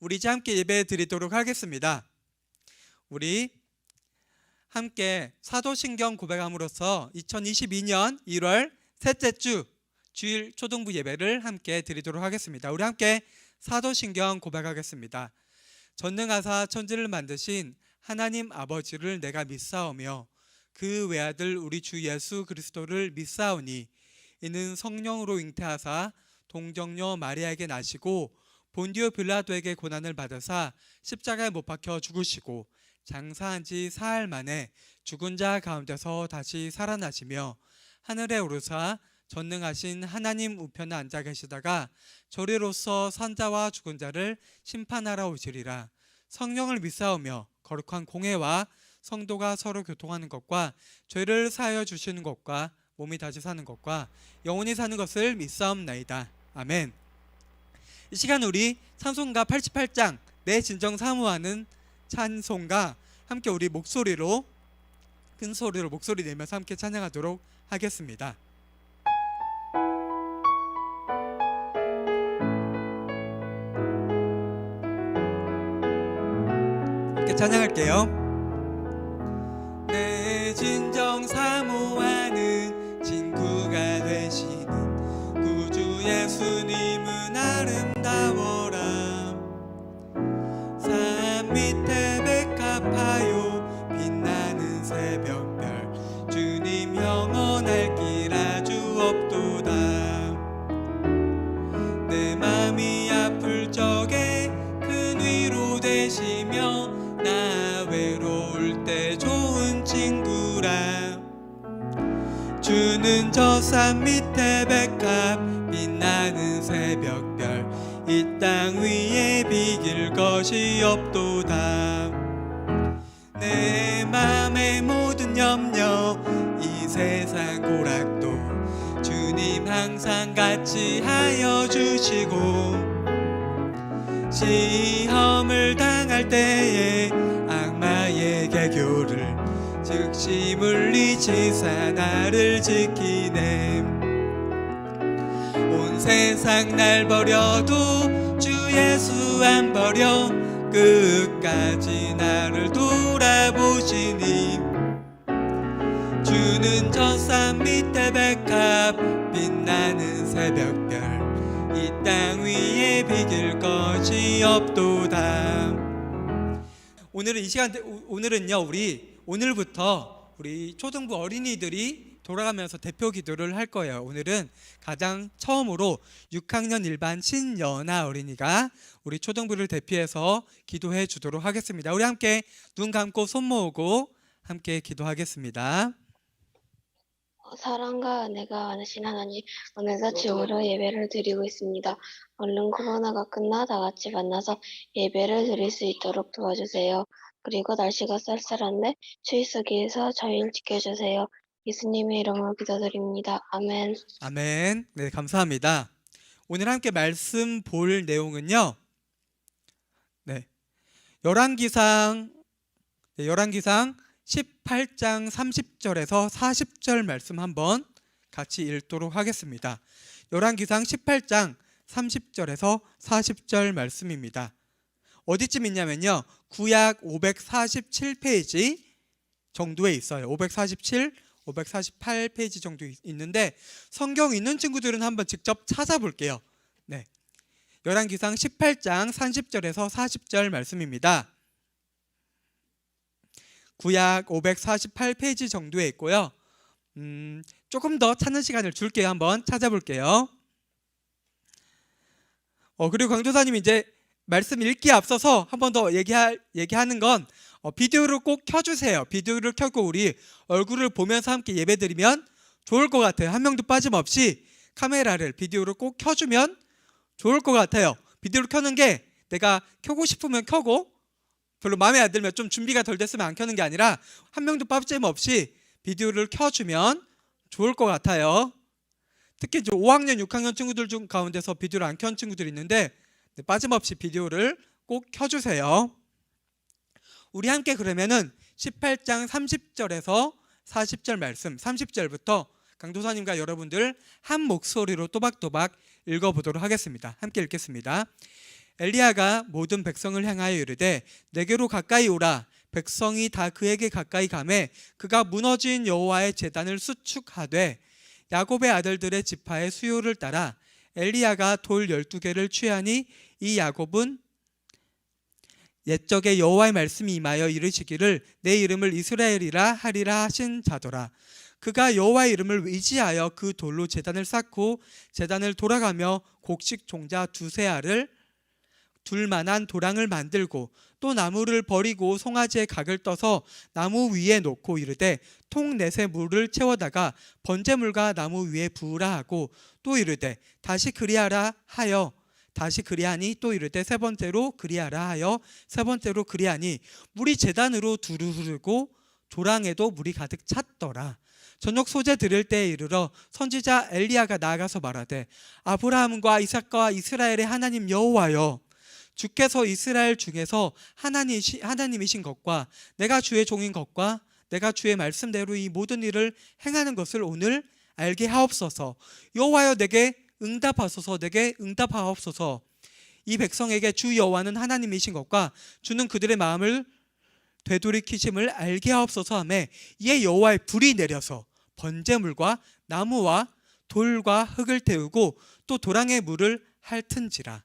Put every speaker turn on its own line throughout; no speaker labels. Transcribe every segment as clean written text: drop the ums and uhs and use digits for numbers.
우리 이제 함께 예배 드리도록 하겠습니다. 우리 함께 사도신경 고백함으로써 2022년 1월 셋째 주 주일 초등부 예배를 함께 드리도록 하겠습니다. 우리 함께 사도신경 고백하겠습니다. 전능하사 천지를 만드신 하나님 아버지를 내가 믿사오며 그 외아들 우리 주 예수 그리스도를 믿사오니 이는 성령으로 잉태하사 동정녀 마리아에게 나시고 본디오 빌라도에게 고난을 받으사 십자가에 못 박혀 죽으시고 장사한 지 사흘 만에 죽은 자 가운데서 다시 살아나시며 하늘에 오르사 전능하신 하나님 우편에 앉아 계시다가 저리로서 산자와 죽은 자를 심판하러 오시리라. 성령을 믿사오며 거룩한 공회와 성도가 서로 교통하는 것과 죄를 사하여 주시는 것과 몸이 다시 사는 것과 영원히 사는 것을 믿사옵나이다. 아멘. 이 시간 우리 찬송가 88장 내 진정 사모하는 찬송가 함께 우리 목소리로 큰 소리로 목소리 내면서 함께 찬양하도록 하겠습니다. 함께 찬양할게요. 내 진정 사모하는 친구가 되시는 구주 예수님은 아름다워라. 산 밑에 백합하여 빛나는 새벽별 주님 영원할 길 아주 없도다. 내 맘이 아플 적에 큰 위로 되시며 나 외로울 때 좋은 친구라. 주는 저 산 밑에 백합 빛나는 새벽별 이 땅 위에 비길 것이 없도다. 내 맘의 모든 염려 이 세상 고락도 주님 항상 같이 하여 주시고 시험을 당할 때에 악마의 개교를 즉시 물리치사 나를 지키네. 온 세상 날 버려도 주 예수 안 버려 끝까지 나를 돌아보시니 주는 저 산 밑에 백합 빛나는 새벽별 이 땅 위에 비길 것이 없도다. 오늘은요 우리 오늘부터 우리 초등부 어린이들이 돌아가면서 대표 기도를 할 거예요. 오늘은 가장 처음으로 6학년 일반 신연아 어린이가 우리 초등부를 대표해서 기도해 주도록 하겠습니다. 우리 함께 눈 감고 손 모으고 함께 기도하겠습니다.
사랑과 은혜가 많으신 하나님, 오늘도 주으로 예배를 드리고 있습니다. 얼른 코로나가 끝나 다 같이 만나서 예배를 드릴 수 있도록 도와주세요. 그리고 날씨가 쌀쌀한데 추위 속에서 저희를 지켜주세요. 예수님의 이름으로 기도드립니다. 아멘.
아멘. 네, 감사합니다. 오늘 함께 말씀 볼 내용은요. 네. 열왕기상 18장 30절에서 40절 말씀 한번 같이 읽도록 하겠습니다. 열왕기상 18장 30절에서 40절 말씀입니다. 어디쯤 있냐면요. 구약 547페이지 정도에 있어요. 547, 548페이지 정도 있는데 성경 있는 친구들은 한번 직접 찾아볼게요. 네. 열왕기상 18장 30절에서 40절 말씀입니다. 구약 548페이지 정도에 있고요. 조금 더 찾는 시간을 줄게요. 한번 찾아볼게요. 그리고 강조사님 이제 말씀 읽기에 앞서서 한 번 더 얘기하는 건 비디오를 꼭 켜주세요. 비디오를 켜고 우리 얼굴을 보면서 함께 예배드리면 좋을 것 같아요. 한 명도 빠짐없이 비디오를 꼭 켜주면 좋을 것 같아요. 비디오를 켜는 게 내가 켜고 싶으면 켜고 별로 마음에 안 들면 좀 준비가 덜 됐으면 안 켜는 게 아니라 한 명도 빠짐없이 비디오를 켜주면 좋을 것 같아요. 특히 5학년, 6학년 친구들 중 가운데서 비디오를 안 켠 친구들이 있는데 빠짐없이 비디오를 꼭 켜주세요. 우리 함께 그러면은 18장 30절에서 40절 말씀 30절부터 강도사님과 여러분들 한 목소리로 또박또박 읽어보도록 하겠습니다. 함께 읽겠습니다. 엘리야가 모든 백성을 향하여 이르되 내게로 가까이 오라. 백성이 다 그에게 가까이 가매 그가 무너진 여호와의 제단을 수축하되 야곱의 아들들의 지파의 수요를 따라 엘리야가 돌 12개를 취하니 이 야곱은 옛적에 여호와의 말씀이 임하여 이르시기를 내 이름을 이스라엘이라 하리라 하신 자더라. 그가 여호와의 이름을 의지하여 그 돌로 제단을 쌓고 제단을 돌아가며 곡식 종자 두세 알을 둘 만한 도랑을 만들고 또 나무를 버리고 송아지의 각을 떠서 나무 위에 놓고 이르되 통 넷에 물을 채워다가 번제물과 나무 위에 부으라 하고 또 이르되 다시 그리하라 하여 다시 그리하니 또 이르되 세 번째로 그리하라 하여 세 번째로 그리하니 물이 제단으로 두루 흐르고 도랑에도 물이 가득 찼더라. 저녁 소재 드릴 때에 이르러 선지자 엘리야가 나아가서 말하되 아브라함과 이삭과 이스라엘의 하나님 여호와여, 주께서 이스라엘 중에서 하나님이신 것과 내가 주의 종인 것과 내가 주의 말씀대로 이 모든 일을 행하는 것을 오늘 알게 하옵소서. 여호와여, 내게 응답하소서. 내게 응답하옵소서. 이 백성에게 주 여호와는 하나님이신 것과 주는 그들의 마음을 되돌이키심을 알게 하옵소서 하매 이에 여호와의 불이 내려서 번제물과 나무와 돌과 흙을 태우고 또 도랑의 물을 핥은지라.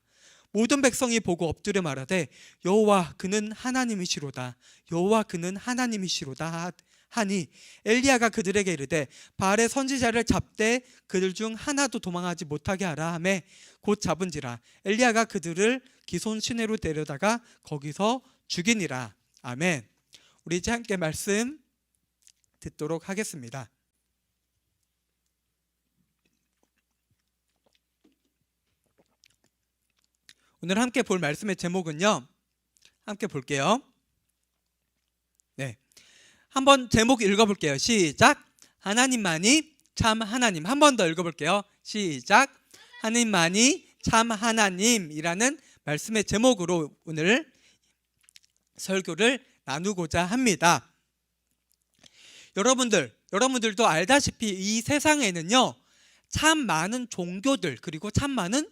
모든 백성이 보고 엎드려 말하되 여호와 그는 하나님이시로다. 여호와 그는 하나님이시로다 하니 엘리야가 그들에게 이르되 바알의 선지자를 잡되 그들 중 하나도 도망하지 못하게 하라 하매 곧 잡은지라. 엘리야가 그들을 기손 시내로 데려다가 거기서 죽이니라. 아멘. 우리 이제 함께 말씀 듣도록 하겠습니다. 오늘 함께 볼 말씀의 제목은요, 함께 볼게요. 네, 한번 제목 읽어볼게요. 시작. 하나님만이 참 하나님. 한 번 더 읽어볼게요. 시작. 하나님만이 참 하나님이라는 말씀의 제목으로 오늘 설교를 나누고자 합니다. 여러분들도 알다시피 이 세상에는요, 참 많은 종교들 그리고 참 많은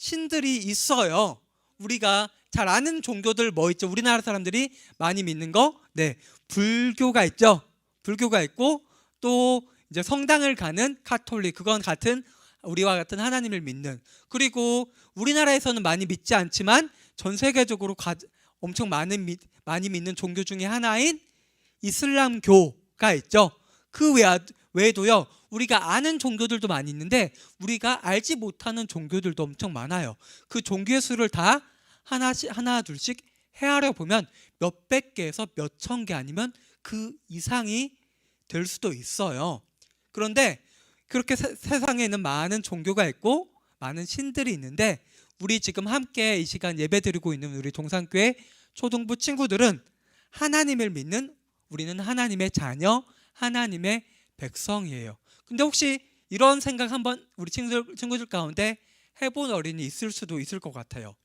신들이 있어요. 우리가 잘 아는 종교들 뭐 있죠? 우리나라 사람들이 많이 믿는 거, 네, 불교가 있죠. 불교가 있고 또 이제 성당을 가는 카톨릭, 그건 같은 우리와 같은 하나님을 믿는. 그리고 우리나라에서는 많이 믿지 않지만 전 세계적으로 엄청 많이 믿는 종교 중에 하나인 이슬람교가 있죠. 그 외에도요, 우리가 아는 종교들도 많이 있는데 우리가 알지 못하는 종교들도 엄청 많아요. 그 종교의 수를 다 하나 둘씩 헤아려 보면 몇백 개에서 몇천 개 아니면 그 이상이 될 수도 있어요. 그런데 그렇게 세상에는 많은 종교가 있고 많은 신들이 있는데 우리 지금 함께 이 시간 예배드리고 있는 우리 동산교회 초등부 친구들은 하나님을 믿는, 우리는 하나님의 자녀, 하나님의 백성이에요. 근데 혹시 이런 생각 한번 우리 친구들 가운데 해본 어린이 있을 수도 있을 것 같아요.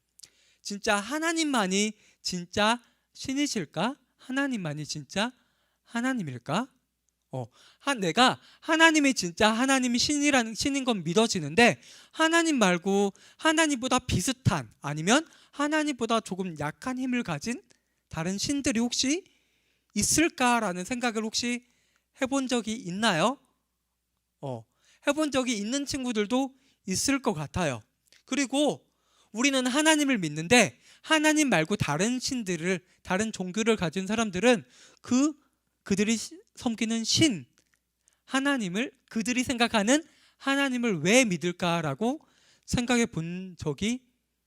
진짜 하나님만이 진짜 신이실까? 하나님만이 진짜 하나님일까? 내가 하나님이 진짜 하나님이 신인 건 믿어지는데 하나님 말고 하나님보다 비슷한, 아니면 하나님보다 조금 약한 힘을 가진 다른 신들이 혹시 있을까라는 생각을 혹시 해본 적이 있나요? 해본 적이 있는 친구들도 있을 것 같아요. 그리고 우리는 하나님을 믿는데 하나님 말고 다른 신들을, 다른 종교를 가진 사람들은 그들이 섬기는 신, 하나님을, 그들이 생각하는 하나님을 왜 믿을까라고 생각해 본 적이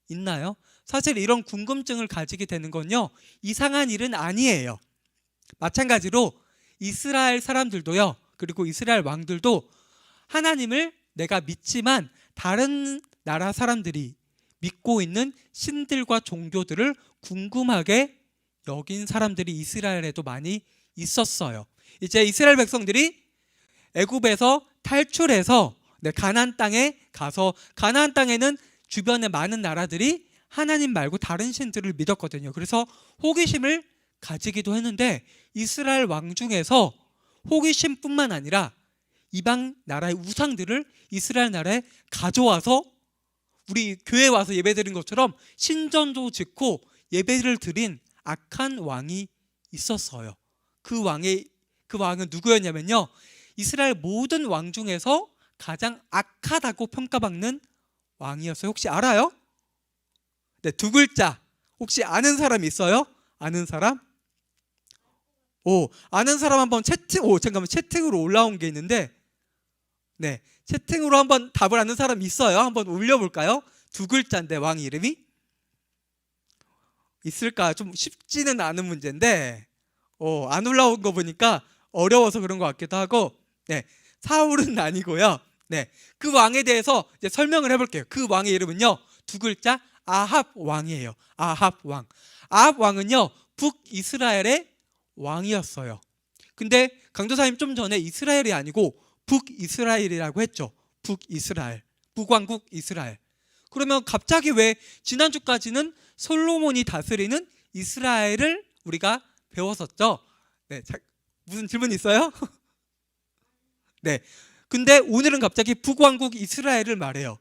있나요? 사실 이런 궁금증을 가지게 되는 건요, 이상한 일은 아니에요. 마찬가지로 이스라엘 사람들도요, 그리고 이스라엘 왕들도 하나님을 내가 믿지만 다른 나라 사람들이 믿고 있는 신들과 종교들을 궁금하게 여긴 사람들이 이스라엘에도 많이 있었어요. 이제 이스라엘 백성들이 애굽에서 탈출해서 가나안 땅에 가서, 가나안 땅에는 주변에 많은 나라들이 하나님 말고 다른 신들을 믿었거든요. 그래서 호기심을 가지기도 했는데 이스라엘 왕 중에서 호기심뿐만 아니라 이방 나라의 우상들을 이스라엘 나라에 가져와서 우리 교회 와서 예배드린 것처럼 신전도 짓고 예배를 드린 악한 왕이 있었어요. 그 왕은 누구였냐면요, 이스라엘 모든 왕 중에서 가장 악하다고 평가받는 왕이었어요. 혹시 알아요? 네, 두 글자. 혹시 아는 사람 있어요? 아는 사람? 아는 사람 한번 채팅으로 올라온 게 있는데, 네, 채팅으로 한번 답을 아는 사람 있어요? 한번 올려볼까요? 두 글자인데 왕 이름이 있을까? 좀 쉽지는 않은 문제인데, 안 올라온 거 보니까 어려워서 그런 것 같기도 하고, 네, 사울은 아니고요. 네, 그 왕에 대해서 이제 설명을 해볼게요. 그 왕의 이름은요, 두 글자, 아합 왕이에요. 아합 왕. 아합 왕은요, 북이스라엘의 왕이었어요. 근데 강도사님 좀 전에 이스라엘이 아니고 북이스라엘이라고 했죠. 북이스라엘, 북왕국 이스라엘. 그러면 갑자기 왜 지난주까지는 솔로몬이 다스리는 이스라엘을 우리가 배웠었죠? 네, 무슨 질문 있어요? 네. 근데 오늘은 갑자기 북왕국 이스라엘을 말해요.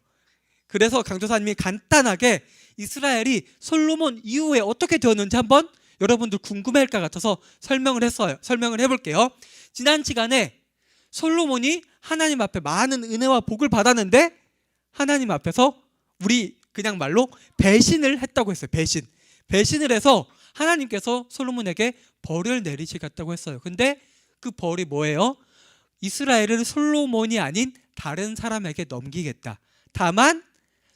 그래서 강도사님이 간단하게 이스라엘이 솔로몬 이후에 어떻게 되었는지 한번 여러분들 궁금해할 것 같아서 설명을 했어요. 설명을 해볼게요. 지난 시간에 솔로몬이 하나님 앞에 많은 은혜와 복을 받았는데 하나님 앞에서 우리 그냥 말로 배신을 했다고 했어요. 배신을 해서 하나님께서 솔로몬에게 벌을 내리시겠다고 했어요. 근데 그 벌이 뭐예요? 이스라엘을 솔로몬이 아닌 다른 사람에게 넘기겠다. 다만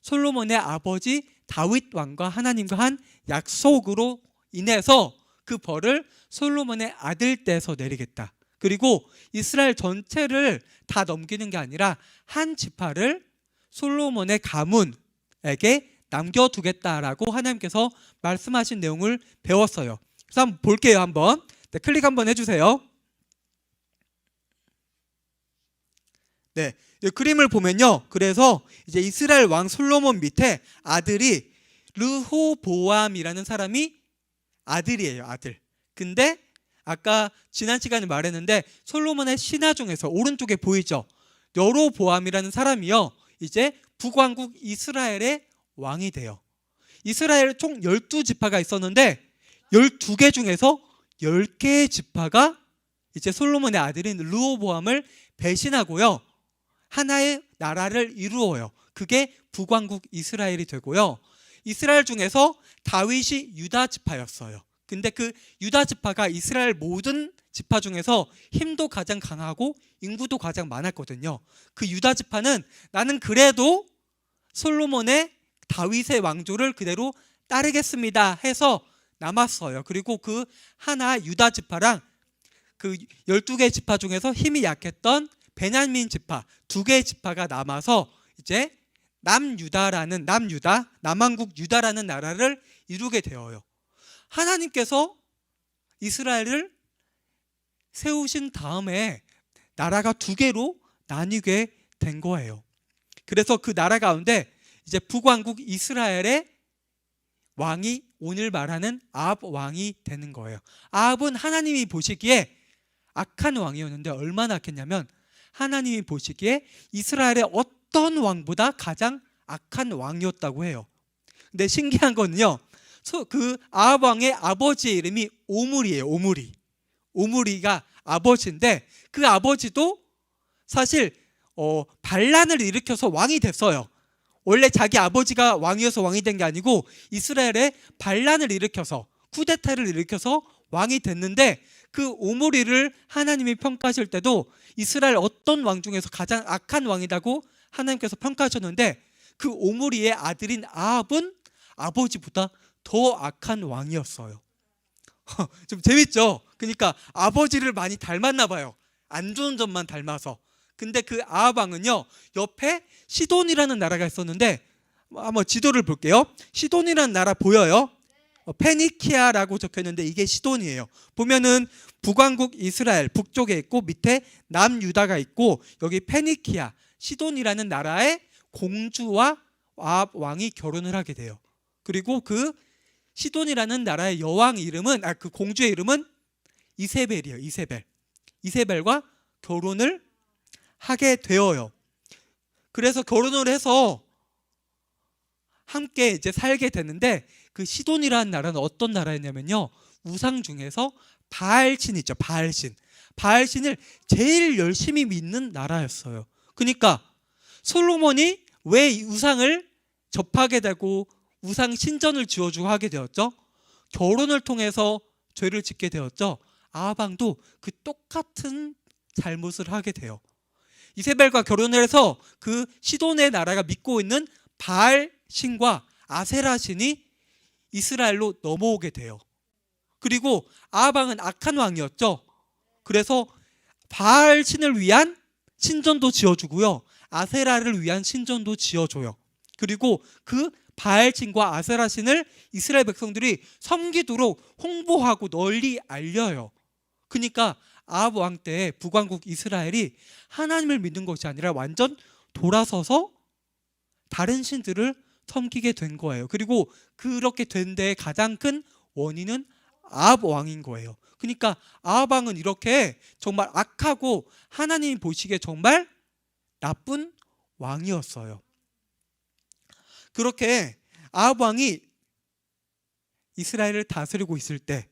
솔로몬의 아버지 다윗 왕과 하나님과 한 약속으로 인해서 그 벌을 솔로몬의 아들 떼서 내리겠다. 그리고 이스라엘 전체를 다 넘기는 게 아니라 한 지파를 솔로몬의 가문에게 남겨두겠다라고 하나님께서 말씀하신 내용을 배웠어요. 그래서 한번 볼게요. 한번. 네, 클릭 한번 해주세요. 네, 이 그림을 보면요, 그래서 이제 이스라엘 왕 솔로몬 밑에 아들이 르호보암이라는 사람이 아들이에요. 아들. 근데 아까 지난 시간에 말했는데 솔로몬의 신하 중에서 오른쪽에 보이죠? 여로보암이라는 사람이요, 이제 북왕국 이스라엘의 왕이 돼요. 이스라엘에 총 12지파가 있었는데 12개 중에서 10개의 지파가 이제 솔로몬의 아들인 르호보암을 배신하고요, 하나의 나라를 이루어요. 그게 북왕국 이스라엘이 되고요. 이스라엘 중에서 다윗이 유다 지파였어요. 근데 그 유다 지파가 이스라엘 모든 지파 중에서 힘도 가장 강하고 인구도 가장 많았거든요. 그 유다 지파는 나는 그래도 솔로몬의 다윗의 왕조를 그대로 따르겠습니다 해서 남았어요. 그리고 그 하나 유다 지파랑 그 12개 지파 중에서 힘이 약했던 베냐민 지파 2개의 지파가 남아서 이제 남왕국 유다라는 나라를 이루게 되어요. 하나님께서 이스라엘을 세우신 다음에 나라가 2개로 나뉘게 된 거예요. 그래서 그 나라 가운데 이제 북왕국 이스라엘의 왕이 오늘 말하는 아합 왕이 되는 거예요. 아합은 하나님이 보시기에 악한 왕이었는데 얼마나 악했냐면 하나님이 보시기에 이스라엘의 어떤 왕보다 가장 악한 왕이었다고 해요. 근데 신기한 거는요, 그 아합 왕의 아버지의 이름이 오므리예요. 오므리가 아버지인데 그 아버지도 사실 반란을 일으켜서 왕이 됐어요. 원래 자기 아버지가 왕이어서 왕이 된 게 아니고 이스라엘에 반란을 일으켜서 쿠데타를 일으켜서 왕이 됐는데 그 오므리를 하나님이 평가하실 때도 이스라엘 어떤 왕 중에서 가장 악한 왕이라고 하나님께서 평가하셨는데 그 오므리의 아들인 아합은 아버지보다 더 악한 왕이었어요. 좀 재밌죠? 그러니까 아버지를 많이 닮았나 봐요. 안 좋은 점만 닮아서. 근데 그 아합 왕은요, 옆에 시돈이라는 나라가 있었는데 한번 지도를 볼게요. 시돈이라는 나라 보여요? 페니키아라고 적혀있는데 이게 시돈이에요. 보면은 북왕국 이스라엘 북쪽에 있고 밑에 남유다가 있고 여기 페니키아 시돈이라는 나라의 공주와 아합 왕이 결혼을 하게 돼요. 그리고 그 시돈이라는 나라의 여왕 이름은 그 공주의 이름은 이세벨이에요. 이세벨과 결혼을 하게 되어요. 그래서 결혼을 해서 함께 이제 살게 되는데 그 시돈이라는 나라는 어떤 나라였냐면요. 우상 중에서 바알신 있죠. 바알신. 바알신을 제일 열심히 믿는 나라였어요. 그러니까 솔로몬이 왜 이 우상을 접하게 되고 우상 신전을 지어주고 하게 되었죠? 결혼을 통해서 죄를 짓게 되었죠. 아하방도 그 똑같은 잘못을 하게 돼요. 이세벨과 결혼을 해서 그 시돈의 나라가 믿고 있는 바알 신과 아세라 신이 이스라엘로 넘어오게 돼요. 그리고 아하방은 악한 왕이었죠. 그래서 바알 신을 위한 신전도 지어주고요. 아세라를 위한 신전도 지어줘요. 그리고 그 바알 신과 아세라 신을 이스라엘 백성들이 섬기도록 홍보하고 널리 알려요. 그러니까 아합 왕 때 북왕국 이스라엘이 하나님을 믿는 것이 아니라 완전 돌아서서 다른 신들을 섬기게 된 거예요. 그리고 그렇게 된 데의 가장 큰 원인은 아합 왕인 거예요. 그러니까 아합 왕은 이렇게 정말 악하고 하나님이 보시기에 정말 나쁜 왕이었어요. 그렇게 아합 왕이 이스라엘을 다스리고 있을 때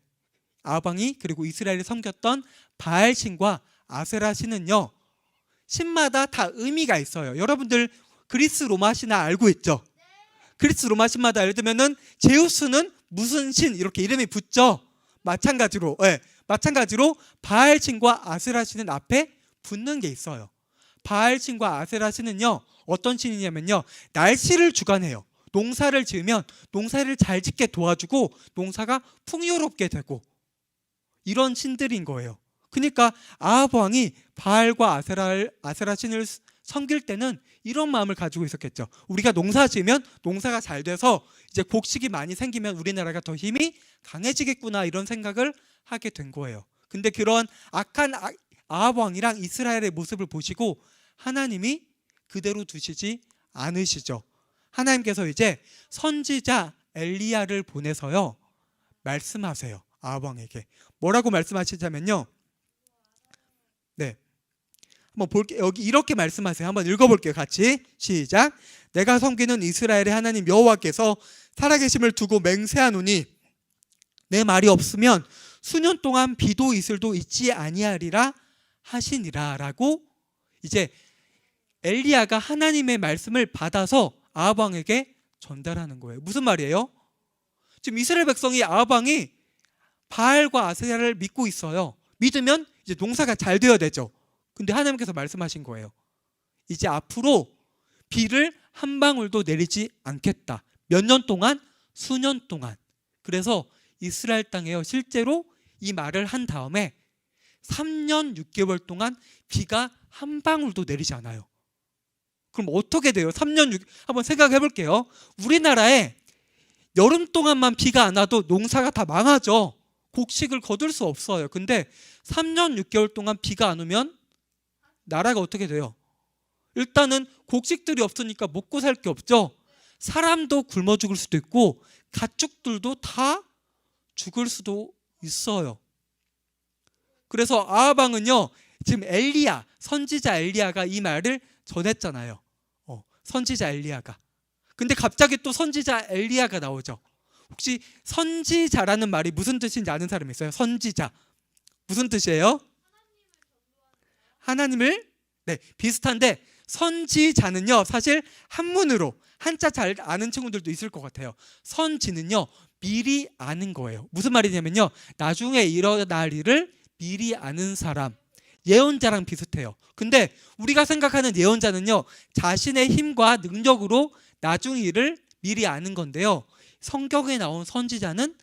아합 왕이 그리고 이스라엘을 섬겼던 바알 신과 아세라 신은요, 신마다 다 의미가 있어요. 여러분들 그리스 로마 신화 알고 있죠? 그리스 로마 신마다 예를 들면은 제우스는 무슨 신 이렇게 이름이 붙죠. 마찬가지로 바알 신과 아세라 신은 앞에 붙는 게 있어요. 바알 신과 아세라 신은요, 어떤 신이냐면요, 날씨를 주관해요. 농사를 지으면 농사를 잘 짓게 도와주고 농사가 풍요롭게 되고 이런 신들인 거예요. 그러니까 아합 왕이 바알과 아세라 신을 섬길 때는 이런 마음을 가지고 있었겠죠. 우리가 농사 지으면 농사가 잘 돼서 이제 곡식이 많이 생기면 우리나라가 더 힘이 강해지겠구나 이런 생각을 하게 된 거예요. 근데 그런 악한 아합 왕이랑 이스라엘의 모습을 보시고 하나님이 그대로 두시지 않으시죠. 하나님께서 이제 선지자 엘리야를 보내서요 말씀하세요. 아합 왕에게 뭐라고 말씀하시자면요, 네, 한번 볼게요. 여기 이렇게 말씀하세요. 한번 읽어볼게요. 같이 시작. 내가 섬기는 이스라엘의 하나님 여호와께서 살아계심을 두고 맹세하노니 내 말이 없으면 수년 동안 비도 이슬도 있지 아니하리라 하시니라 라고 이제 엘리야가 하나님의 말씀을 받아서 아합 왕에게 전달하는 거예요. 무슨 말이에요? 지금 이스라엘 백성이 아합 왕이 바알과 아세라를 믿고 있어요. 믿으면 이제 농사가 잘 되어야 되죠. 근데 하나님께서 말씀하신 거예요. 이제 앞으로 비를 한 방울도 내리지 않겠다. 몇 년 동안? 수년 동안. 그래서 이스라엘 땅에요, 실제로 이 말을 한 다음에 3년 6개월 동안 비가 한 방울도 내리지 않아요. 그럼 어떻게 돼요? 3년 6 한번 생각해 볼게요. 우리나라에 여름 동안만 비가 안 와도 농사가 다 망하죠. 곡식을 거둘 수 없어요. 근데 3년 6개월 동안 비가 안 오면 나라가 어떻게 돼요? 일단은 곡식들이 없으니까 먹고 살 게 없죠. 사람도 굶어 죽을 수도 있고 가축들도 다 죽을 수도 있어요. 그래서 아합 왕은요, 지금 엘리야, 선지자 엘리야가 이 말을 전했잖아요. 선지자 엘리야가. 근데 갑자기 또 선지자 엘리야가 나오죠. 혹시 선지자라는 말이 무슨 뜻인지 아는 사람 있어요? 선지자. 무슨 뜻이에요? 하나님을, 네, 비슷한데 선지자는요, 사실 한문으로 한자 잘 아는 친구들도 있을 것 같아요. 선지는요, 미리 아는 거예요. 무슨 말이냐면요, 나중에 일어날 일을 미리 아는 사람, 예언자랑 비슷해요. 근데 우리가 생각하는 예언자는요, 자신의 힘과 능력으로 나중 일을 미리 아는 건데요, 성경에 나온 선지자는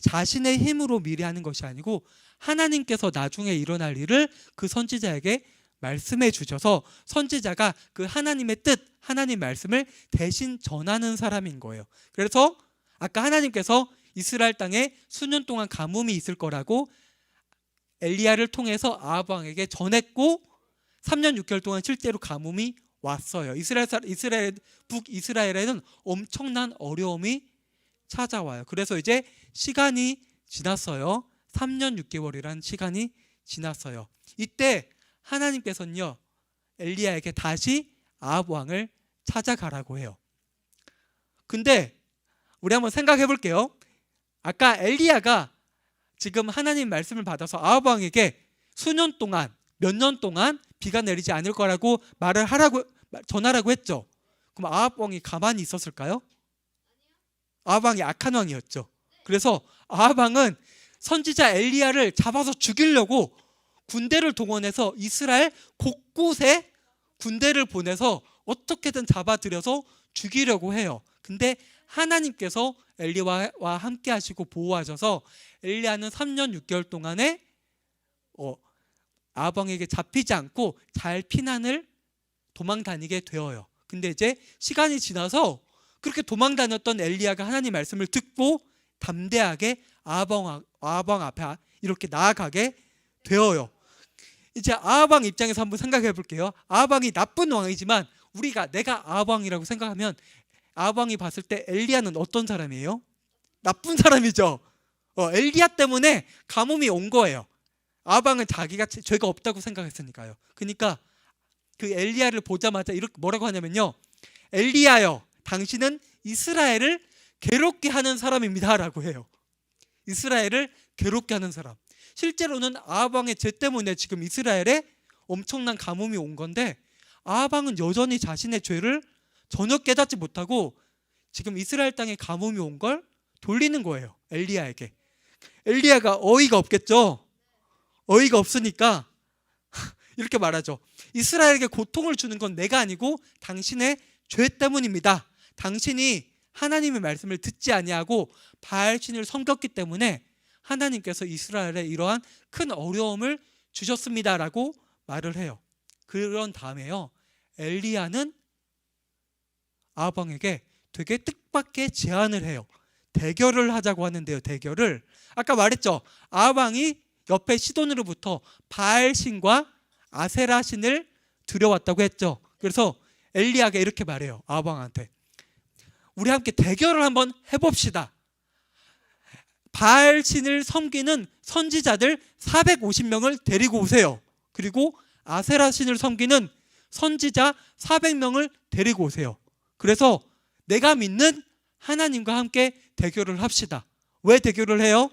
자신의 힘으로 미리 하는 것이 아니고 하나님께서 나중에 일어날 일을 그 선지자에게 말씀해 주셔서 선지자가 그 하나님의 뜻, 하나님 말씀을 대신 전하는 사람인 거예요. 그래서 아까 하나님께서 이스라엘 땅에 수년 동안 가뭄이 있을 거라고 엘리야를 통해서 아합 왕에게 전했고 3년 6개월 동안 실제로 가뭄이 왔어요. 북이스라엘에는 엄청난 어려움이 찾아와요. 그래서 이제 시간이 지났어요. 3년 6개월이란 시간이 지났어요. 이때 하나님께서는요, 엘리야에게 다시 아합 왕을 찾아가라고 해요. 근데 우리 한번 생각해 볼게요. 아까 엘리야가 지금 하나님 말씀을 받아서 아합 왕에게 수년 동안, 몇 년 동안 비가 내리지 않을 거라고 전하라고 했죠. 그럼 아합 왕이 가만히 있었을까요? 아합 왕이 악한 왕이었죠. 그래서 아합 왕은 선지자 엘리야를 잡아서 죽이려고 군대를 동원해서 이스라엘 곳곳에 군대를 보내서 어떻게든 잡아들여서 죽이려고 해요. 근데 하나님께서 엘리야와 함께 하시고 보호하셔서 엘리야는 3년 6개월 동안에 아합 왕에게 잡히지 않고 잘 피난을 도망 다니게 되어요. 근데 이제 시간이 지나서 그렇게 도망 다녔던 엘리야가 하나님 말씀을 듣고 담대하게 아합 왕 앞에 이렇게 나아가게 되어요. 이제 아합 왕 입장에서 한번 생각해 볼게요. 아합 왕이 나쁜 왕이지만 내가 아합 왕이라고 생각하면 아합 왕이 봤을 때 엘리야는 어떤 사람이에요? 나쁜 사람이죠. 엘리야 때문에 가뭄이 온 거예요. 아합 왕은 자기가 죄가 없다고 생각했으니까요. 그러니까 그 엘리야를 보자마자 이렇게 뭐라고 하냐면요, 엘리야여, 당신은 이스라엘을 괴롭게 하는 사람입니다 라고 해요. 이스라엘을 괴롭게 하는 사람. 실제로는 아합 왕의 죄 때문에 지금 이스라엘에 엄청난 가뭄이 온 건데, 아합 왕은 여전히 자신의 죄를 전혀 깨닫지 못하고 지금 이스라엘 땅에 가뭄이 온 걸 돌리는 거예요, 엘리야에게. 엘리야가 어이가 없겠죠. 어이가 없으니까 이렇게 말하죠. 이스라엘에게 고통을 주는 건 내가 아니고 당신의 죄 때문입니다. 당신이 하나님의 말씀을 듣지 아니하고 바알신을 섬겼기 때문에 하나님께서 이스라엘에 이러한 큰 어려움을 주셨습니다라고 말을 해요. 그런 다음에요, 엘리야는 아합 왕에게 되게 뜻밖의 제안을 해요. 대결을 하자고 하는데요. 대결을, 아까 말했죠. 아합 왕이 옆에 시돈으로부터 바알신과 아세라신을 들여왔다고 했죠. 그래서 엘리야가 이렇게 말해요. 아합 왕한테, 우리 함께 대결을 한번 해봅시다. 바알신을 섬기는 선지자들 450명을 데리고 오세요. 그리고 아세라신을 섬기는 선지자 400명을 데리고 오세요. 그래서 내가 믿는 하나님과 함께 대결을 합시다. 왜 대결을 해요?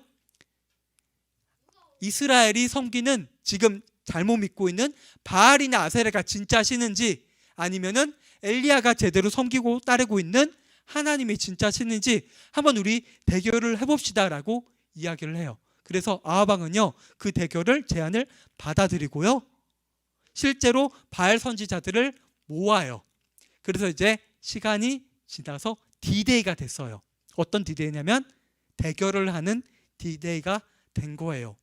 이스라엘이 섬기는, 지금 잘못 믿고 있는 바알이나 아세라가 진짜 신인지, 아니면은 엘리야가 제대로 섬기고 따르고 있는 하나님이 진짜 신인지 한번 우리 대결을 해봅시다 라고 이야기를 해요. 그래서 아합 왕은요, 그 대결을 제안을 받아들이고요, 실제로 바알 선지자들을 모아요. 그래서 이제 시간이 지나서 D-Day가 됐어요. 어떤 D-Day냐면 대결을 하는 D-Day가 된 거예요.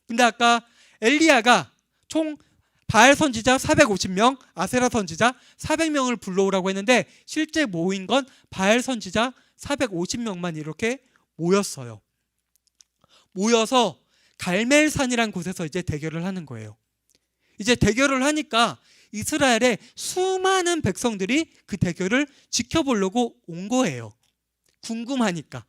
근데 아까 엘리야가 총 바알 선지자 450명, 아세라 선지자 400명을 불러오라고 했는데 실제 모인 건 바알 선지자 450명만 이렇게 모였어요. 모여서 갈멜산이라는 곳에서 이제 대결을 하는 거예요. 이제 대결을 하니까 이스라엘의 수많은 백성들이 그 대결을 지켜보려고 온 거예요. 궁금하니까.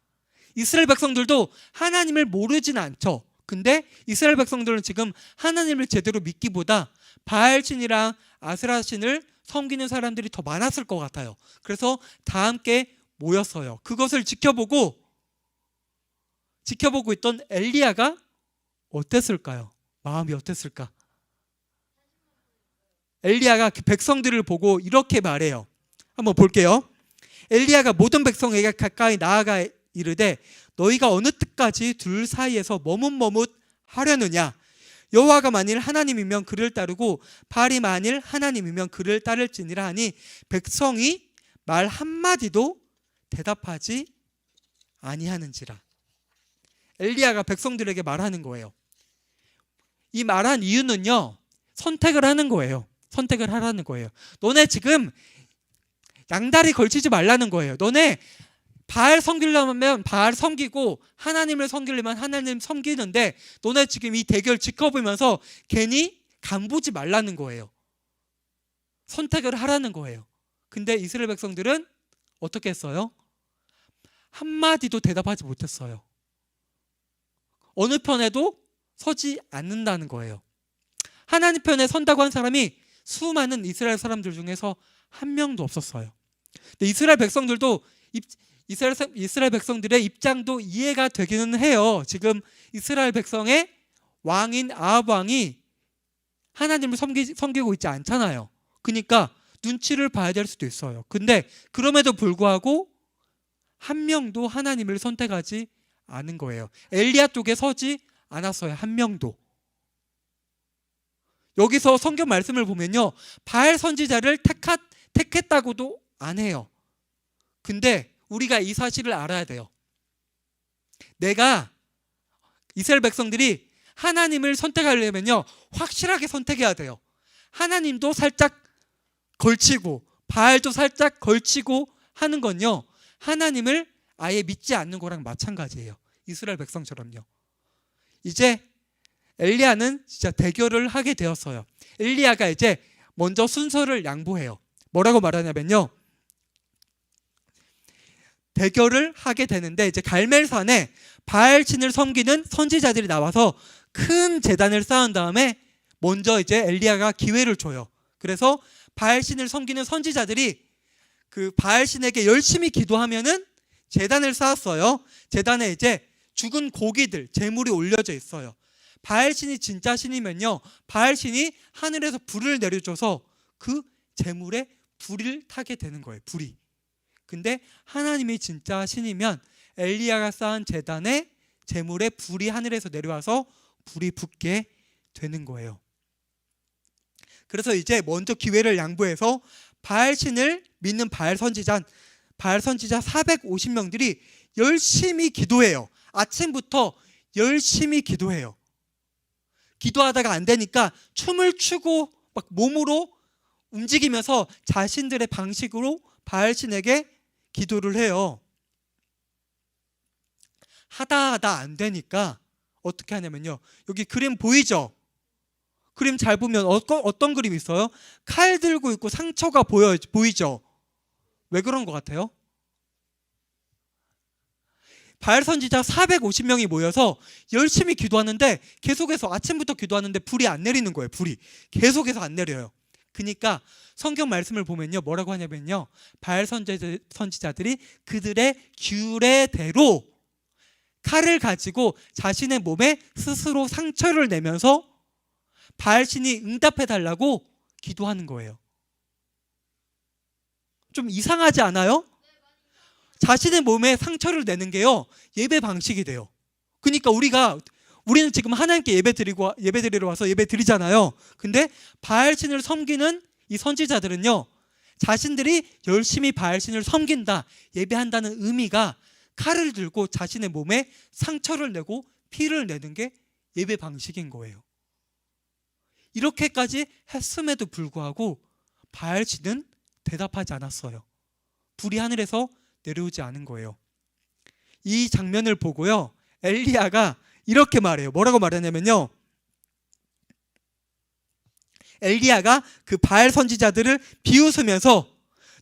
이스라엘 백성들도 하나님을 모르진 않죠. 근데 이스라엘 백성들은 지금 하나님을 제대로 믿기보다 바알신이랑 아세라신을 섬기는 사람들이 더 많았을 것 같아요. 그래서 다 함께 모였어요. 그것을 지켜보고 있던 엘리야가 어땠을까요? 마음이 어땠을까? 엘리야가 그 백성들을 보고 이렇게 말해요. 한번 볼게요. 엘리야가 모든 백성에게 가까이 나아가 이르되 너희가 어느 때까지 둘 사이에서 머뭇머뭇 하려느냐? 여호와가 만일 하나님이면 그를 따르고 바알이 만일 하나님이면 그를 따를지니라 하니 백성이 말 한마디도 대답하지 아니하는지라. 엘리야가 백성들에게 말하는 거예요. 이 말한 이유는요, 선택을 하는 거예요. 선택을 하라는 거예요. 너네 지금 양다리 걸치지 말라는 거예요. 너네 바알 섬기려면 바알 섬기고 하나님을 섬기려면 하나님 섬기는데 너네 지금 이 대결 지켜보면서 괜히 간보지 말라는 거예요. 선택을 하라는 거예요. 근데 이스라엘 백성들은 어떻게 했어요? 한마디도 대답하지 못했어요. 어느 편에도 서지 않는다는 거예요. 하나님 편에 선다고 한 사람이 수많은 이스라엘 사람들 중에서 한 명도 없었어요. 근데 이스라엘 백성들도 이스라엘 백성들의 입장도 이해가 되기는 해요. 지금 이스라엘 백성의 왕인 아합 왕이 하나님을 섬기고 있지 않잖아요. 그러니까 눈치를 봐야 될 수도 있어요. 근데 그럼에도 불구하고 한 명도 하나님을 선택하지 않은 거예요. 엘리야 쪽에 서지 않았어요. 한 명도. 여기서 성경 말씀을 보면요, 바알 선지자를 택했다고도 안 해요. 근데 우리가 이 사실을 알아야 돼요. 내가 이스라엘 백성들이 하나님을 선택하려면요, 확실하게 선택해야 돼요. 하나님도 살짝 걸치고 바알도 살짝 걸치고 하는 건요, 하나님을 아예 믿지 않는 거랑 마찬가지예요. 이스라엘 백성처럼요. 이제 엘리야는 진짜 대결을 하게 되었어요. 엘리야가 이제 먼저 순서를 양보해요. 뭐라고 말하냐면요, 대결을 하게 되는데 이제 갈멜산에 바알신을 섬기는 선지자들이 나와서 큰 제단을 쌓은 다음에 먼저 이제 엘리야가 기회를 줘요. 그래서 바알신을 섬기는 선지자들이 그 바알신에게 열심히 기도하면은 제단을 쌓았어요. 제단에 이제 죽은 고기들, 제물이 올려져 있어요. 바알신이 진짜 신이면요, 바알신이 하늘에서 불을 내려줘서 그 제물에 불을 타게 되는 거예요. 불이. 근데 하나님이 진짜 신이면 엘리야가 쌓은 제단에 제물에 불이 하늘에서 내려와서 불이 붙게 되는 거예요. 그래서 이제 먼저 기회를 양보해서 바알신을 믿는 바알 선지자 450명들이 열심히 기도해요. 아침부터 열심히 기도해요. 기도하다가 안 되니까 춤을 추고 막 몸으로 움직이면서 자신들의 방식으로 바알신에게 기도를 해요. 하다 안 되니까 어떻게 하냐면요, 여기 그림 보이죠? 그림 잘 보면 어떤 그림이 있어요? 칼 들고 있고 상처가 보이죠? 왜 그런 것 같아요? 바알 선지자 450명이 모여서 열심히 기도하는데 계속해서 아침부터 기도하는데 불이 안 내리는 거예요. 불이 계속해서 안 내려요. 그러니까 성경 말씀을 보면요, 뭐라고 하냐면요, 바알 선지자들이 그들의 규례대로 칼을 가지고 자신의 몸에 스스로 상처를 내면서 바알신이 응답해 달라고 기도하는 거예요. 좀 이상하지 않아요? 자신의 몸에 상처를 내는 게요, 예배 방식이 돼요. 그러니까 우리는 지금 하나님께 예배드리러 와서 예배 드리잖아요. 근데 바알신을 섬기는 이 선지자들은요, 자신들이 열심히 바알신을 섬긴다, 예배한다는 의미가 칼을 들고 자신의 몸에 상처를 내고 피를 내는 게 예배 방식인 거예요. 이렇게까지 했음에도 불구하고 바알신은 대답하지 않았어요. 불이 하늘에서 내려오지 않은 거예요. 이 장면을 보고요, 엘리야가 이렇게 말해요. 뭐라고 말하냐면요, 엘리야가 그 바알 선지자들을 비웃으면서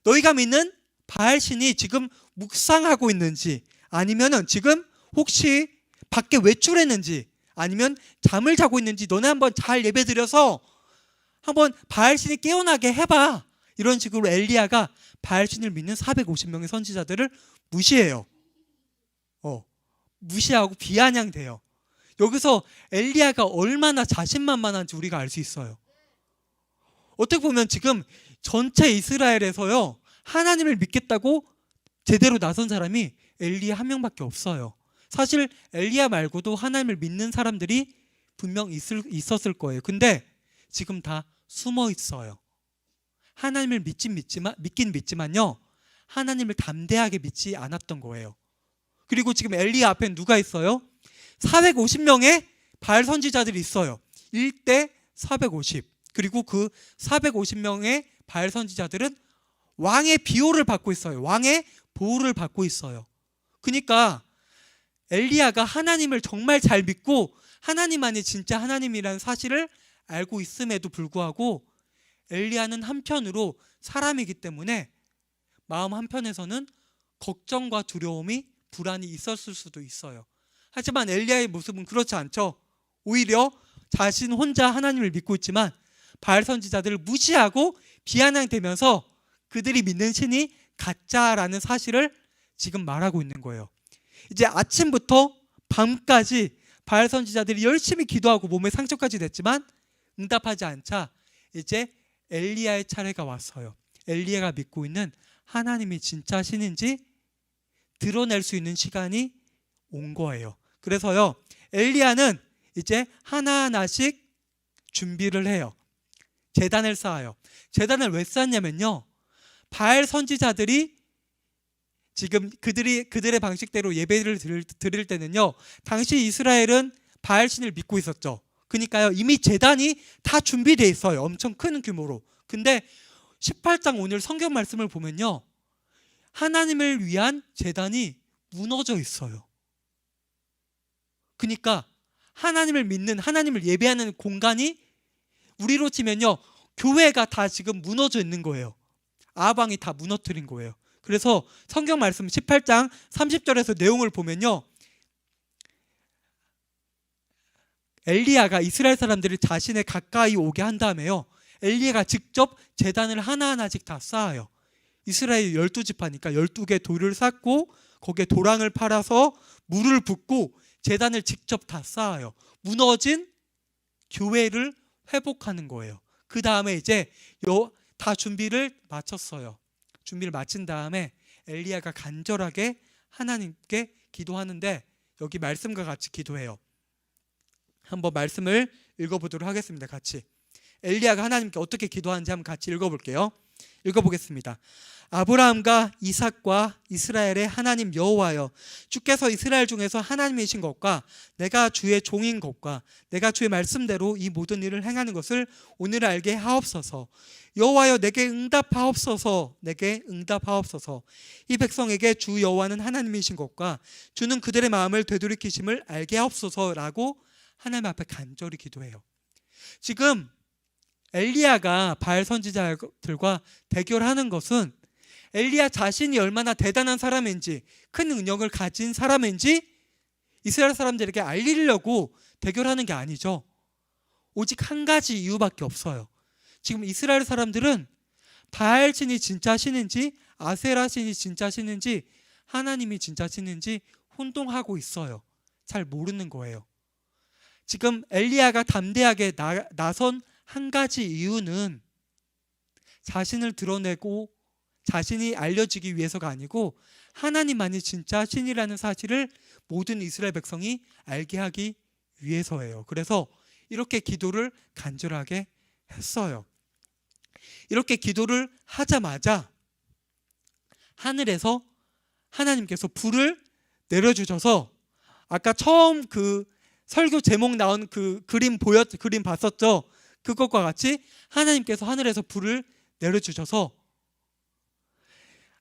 너희가 믿는 바알신이 지금 묵상하고 있는지, 아니면은 지금 혹시 밖에 외출했는지, 아니면 잠을 자고 있는지 너네 한번 잘 예배드려서 한번 바알신이 깨어나게 해봐. 이런 식으로 엘리야가 바알신을 믿는 450명의 선지자들을 무시해요. 무시하고 비아냥대요. 여기서 엘리야가 얼마나 자신만만한지 우리가 알 수 있어요. 어떻게 보면 지금 전체 이스라엘에서요, 하나님을 믿겠다고 제대로 나선 사람이 엘리야 한 명밖에 없어요. 사실 엘리야 말고도 하나님을 믿는 사람들이 분명 있었을 거예요. 근데 지금 다 숨어 있어요. 하나님을 믿긴 믿지만요, 하나님을 담대하게 믿지 않았던 거예요. 그리고 지금 엘리야 앞에 누가 있어요? 450명의 바알 선지자들이 있어요. 1대 450. 그리고 그 450명의 바알 선지자들은 왕의 비호를 받고 있어요. 왕의 보호를 받고 있어요. 그러니까 엘리야가 하나님을 정말 잘 믿고 하나님만이 진짜 하나님이라는 사실을 알고 있음에도 불구하고 엘리야는 한편으로 사람이기 때문에 마음 한편에서는 걱정과 두려움이, 불안이 있었을 수도 있어요. 하지만 엘리야의 모습은 그렇지 않죠. 오히려 자신 혼자 하나님을 믿고 있지만 바알 선지자들을 무시하고 비아냥대면서 그들이 믿는 신이 가짜라는 사실을 지금 말하고 있는 거예요. 이제 아침부터 밤까지 바알 선지자들이 열심히 기도하고 몸에 상처까지 냈지만 응답하지 않자 이제 엘리야의 차례가 왔어요. 엘리야가 믿고 있는 하나님이 진짜 신인지 드러낼 수 있는 시간이 온 거예요. 그래서요, 엘리야는 이제 하나하나씩 준비를 해요. 제단을 쌓아요. 제단을 왜 쌓냐면요, 바알 선지자들이 지금 그들의 방식대로 예배를 드릴 때는요, 당시 이스라엘은 바알 신을 믿고 있었죠. 그러니까요, 이미 제단이 다 준비되어 있어요. 엄청 큰 규모로. 근데 18장 오늘 성경 말씀을 보면요, 하나님을 위한 제단이 무너져 있어요. 그러니까 하나님을 믿는, 하나님을 예배하는 공간이 우리로 치면요, 교회가 다 지금 무너져 있는 거예요. 아방이 다 무너뜨린 거예요. 그래서 성경 말씀 18장 30절에서 내용을 보면요, 엘리야가 이스라엘 사람들이 자신에 가까이 오게 한 다음에요, 엘리야가 직접 제단을 하나하나씩 다 쌓아요. 이스라엘 12지파니까 12개 돌을 쌓고 거기에 도랑을 팔아서 물을 붓고 제단을 직접 다 쌓아요. 무너진 교회를 회복하는 거예요. 그 다음에 이제 다 준비를 마쳤어요. 준비를 마친 다음에 엘리야가 간절하게 하나님께 기도하는데, 여기 말씀과 같이 기도해요. 한번 말씀을 읽어보도록 하겠습니다. 같이. 엘리야가 하나님께 어떻게 기도하는지 한번 같이 읽어볼게요. 읽어보겠습니다. 아브라함과 이삭과 이스라엘의 하나님 여호와여, 주께서 이스라엘 중에서 하나님이신 것과 내가 주의 종인 것과 내가 주의 말씀대로 이 모든 일을 행하는 것을 오늘 알게 하옵소서. 여호와여, 내게 응답하옵소서. 내게 응답하옵소서. 이 백성에게 주 여호와는 하나님이신 것과 주는 그들의 마음을 되돌이키심을 알게 하옵소서라고 하나님 앞에 간절히 기도해요. 지금 엘리야가 바알 선지자들과 대결하는 것은 엘리야 자신이 얼마나 대단한 사람인지, 큰 능력을 가진 사람인지 이스라엘 사람들에게 알리려고 대결하는 게 아니죠. 오직 한 가지 이유밖에 없어요. 지금 이스라엘 사람들은 바알 신이 진짜 신인지, 아세라 신이 진짜 신인지, 하나님이 진짜 신인지 혼동하고 있어요. 잘 모르는 거예요. 지금 엘리야가 담대하게 나선 한 가지 이유는 자신을 드러내고 자신이 알려지기 위해서가 아니고 하나님만이 진짜 신이라는 사실을 모든 이스라엘 백성이 알게 하기 위해서예요. 그래서 이렇게 기도를 간절하게 했어요. 이렇게 기도를 하자마자 하늘에서 하나님께서 불을 내려주셔서, 아까 처음 그 설교 제목 나온 그 그림 봤었죠? 그것과 같이 하나님께서 하늘에서 불을 내려주셔서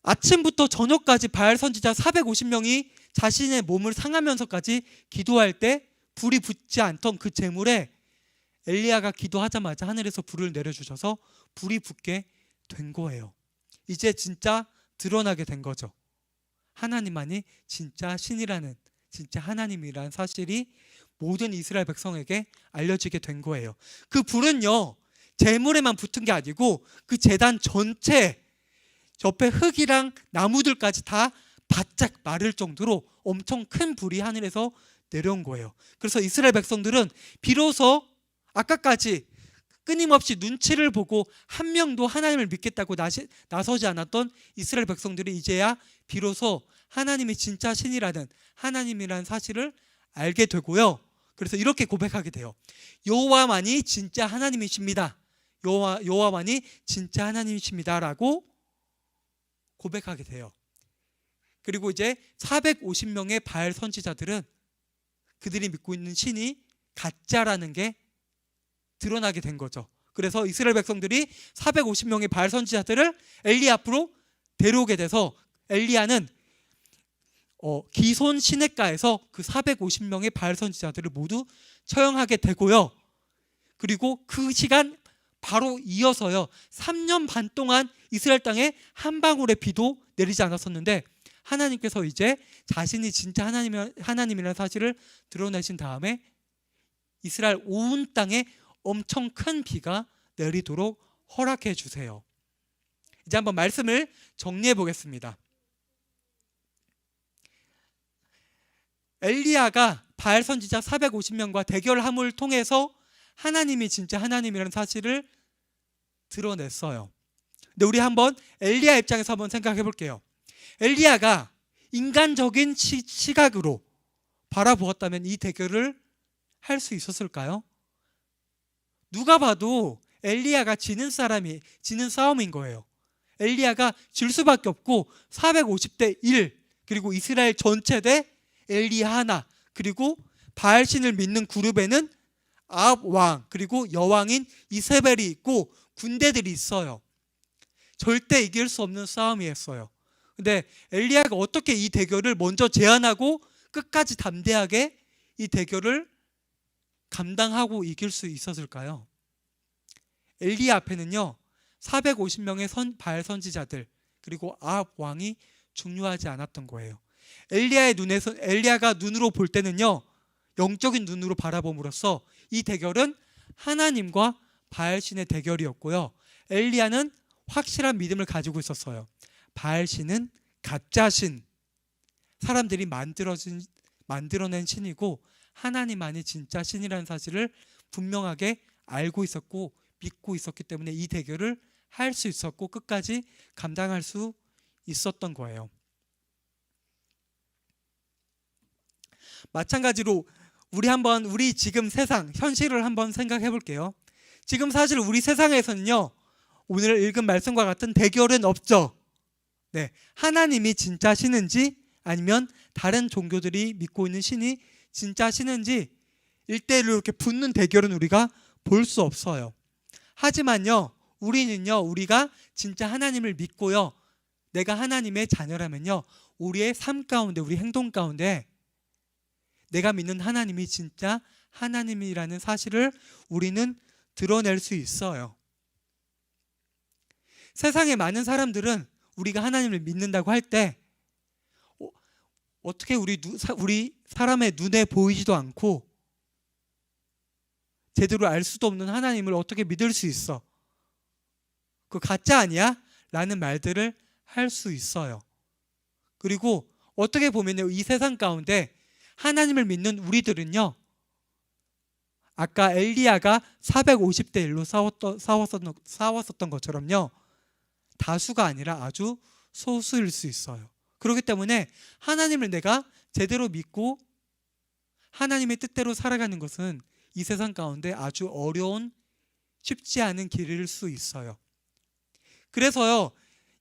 아침부터 저녁까지 바알 선지자 450명이 자신의 몸을 상하면서까지 기도할 때 불이 붙지 않던 그 재물에 엘리야가 기도하자마자 하늘에서 불을 내려주셔서 불이 붙게 된 거예요. 이제 진짜 드러나게 된 거죠. 하나님만이 진짜 신이라는, 진짜 하나님이라는 사실이 모든 이스라엘 백성에게 알려지게 된 거예요. 그 불은요, 재물에만 붙은 게 아니고 그 제단 전체 옆에 흙이랑 나무들까지 다 바짝 마를 정도로 엄청 큰 불이 하늘에서 내려온 거예요. 그래서 이스라엘 백성들은 비로소 아까까지 끊임없이 눈치를 보고 한 명도 하나님을 믿겠다고 나서지 않았던 이스라엘 백성들이 이제야 비로소 하나님이 진짜 신이라는, 하나님이라는 사실을 알게 되고요. 그래서 이렇게 고백하게 돼요. 여호와만이 진짜 하나님이십니다. 여호와만이 진짜 하나님이십니다라고 고백하게 돼요. 그리고 이제 450명의 바알 선지자들은 그들이 믿고 있는 신이 가짜라는 게 드러나게 된 거죠. 그래서 이스라엘 백성들이 450명의 바알 선지자들을 엘리야 앞으로 데려오게 돼서 엘리야는 기손 시냇가에서 그 450명의 바알 선지자들을 모두 처형하게 되고요. 그리고 그 시간 바로 이어서요, 3년 반 동안 이스라엘 땅에 한 방울의 비도 내리지 않았었는데 하나님께서 이제 자신이 진짜 하나님이라는 사실을 드러내신 다음에 이스라엘 온 땅에 엄청 큰 비가 내리도록 허락해 주세요. 이제 한번 말씀을 정리해 보겠습니다. 엘리야가 바알 선지자 450명과 대결함을 통해서 하나님이 진짜 하나님이라는 사실을 드러냈어요. 근데 우리 한번 엘리야 입장에서 한번 생각해 볼게요. 엘리야가 인간적인 시각으로 바라보았다면 이 대결을 할 수 있었을까요? 누가 봐도 엘리야가 지는 싸움인 거예요. 엘리야가 질 수밖에 없고 450대 1, 그리고 이스라엘 전체 대 엘리야 하나, 그리고 바알신을 믿는 그룹에는 아합 왕, 그리고 여왕인 이세벨이 있고 군대들이 있어요. 절대 이길 수 없는 싸움이었어요. 근데 엘리야가 어떻게 이 대결을 먼저 제안하고 끝까지 담대하게 이 대결을 감당하고 이길 수 있었을까요? 엘리야 앞에는요 450명의 바알 선지자들, 그리고 아합 왕이 중요하지 않았던 거예요. 엘리야가 눈으로 볼 때는요 영적인 눈으로 바라봄으로써 이 대결은 하나님과 바알신의 대결이었고요, 엘리야는 확실한 믿음을 가지고 있었어요. 바알신은 가짜신, 사람들이 만들어낸 신이고 하나님만이 진짜 신이라는 사실을 분명하게 알고 있었고 믿고 있었기 때문에 이 대결을 할 수 있었고 끝까지 감당할 수 있었던 거예요. 마찬가지로 우리 지금 세상 현실을 한번 생각해 볼게요. 지금 사실 우리 세상에서는요 오늘 읽은 말씀과 같은 대결은 없죠. 네, 하나님이 진짜 신인지 아니면 다른 종교들이 믿고 있는 신이 진짜 신인지 1대1로 이렇게 붙는 대결은 우리가 볼 수 없어요. 하지만요 우리가 진짜 하나님을 믿고요 내가 하나님의 자녀라면요 우리의 삶 가운데, 우리 행동 가운데 내가 믿는 하나님이 진짜 하나님이라는 사실을 우리는 드러낼 수 있어요. 세상에 많은 사람들은 우리가 하나님을 믿는다고 할 때 어떻게 우리 사람의 눈에 보이지도 않고 제대로 알 수도 없는 하나님을 어떻게 믿을 수 있어? 그거 가짜 아니야? 라는 말들을 할 수 있어요. 그리고 어떻게 보면 이 세상 가운데 하나님을 믿는 우리들은요 아까 엘리야가 450대 1로 싸웠었던 것처럼요 다수가 아니라 아주 소수일 수 있어요. 그렇기 때문에 하나님을 내가 제대로 믿고 하나님의 뜻대로 살아가는 것은 이 세상 가운데 아주 어려운, 쉽지 않은 길일 수 있어요. 그래서요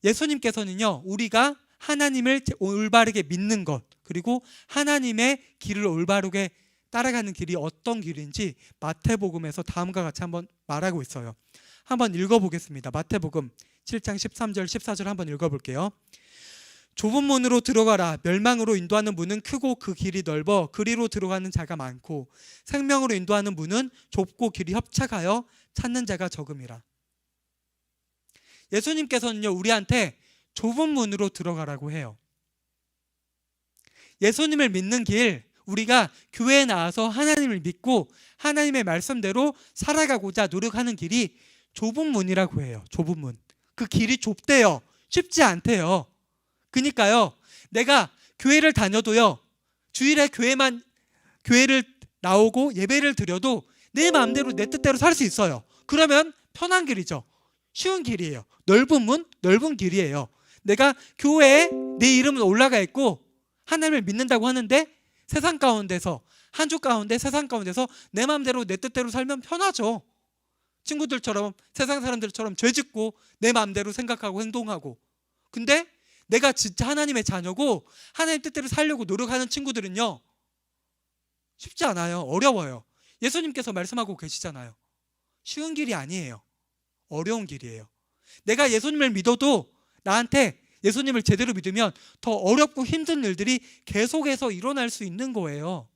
예수님께서는요 우리가 하나님을 올바르게 믿는 것, 그리고 하나님의 길을 올바르게 따라가는 길이 어떤 길인지 마태복음에서 다음과 같이 한번 말하고 있어요. 한번 읽어보겠습니다. 마태복음 7장 13절 14절 한번 읽어볼게요. 좁은 문으로 들어가라. 멸망으로 인도하는 문은 크고 그 길이 넓어 그리로 들어가는 자가 많고 생명으로 인도하는 문은 좁고 길이 협착하여 찾는 자가 적음이라. 예수님께서는요 우리한테 좁은 문으로 들어가라고 해요. 예수님을 믿는 길, 우리가 교회에 나와서 하나님을 믿고 하나님의 말씀대로 살아가고자 노력하는 길이 좁은 문이라고 해요. 좁은 문. 그 길이 좁대요. 쉽지 않대요. 그러니까요 내가 교회를 다녀도요 주일에 교회를 나오고 예배를 드려도 내 마음대로 내 뜻대로 살 수 있어요. 그러면 편한 길이죠. 쉬운 길이에요. 넓은 문, 넓은 길이에요. 내가 교회에 내 이름은 올라가 있고 하나님을 믿는다고 하는데 세상 가운데서, 한 주 가운데 세상 가운데서 내 마음대로 내 뜻대로 살면 편하죠. 친구들처럼, 세상 사람들처럼 죄 짓고 내 마음대로 생각하고 행동하고. 근데 내가 진짜 하나님의 자녀고 하나님 뜻대로 살려고 노력하는 친구들은요 쉽지 않아요. 어려워요. 예수님께서 말씀하고 계시잖아요. 쉬운 길이 아니에요. 어려운 길이에요. 내가 예수님을 믿어도 나한테 예수님을 제대로 믿으면 더 어렵고 힘든 일들이 계속해서 일어날 수 있는 거예요.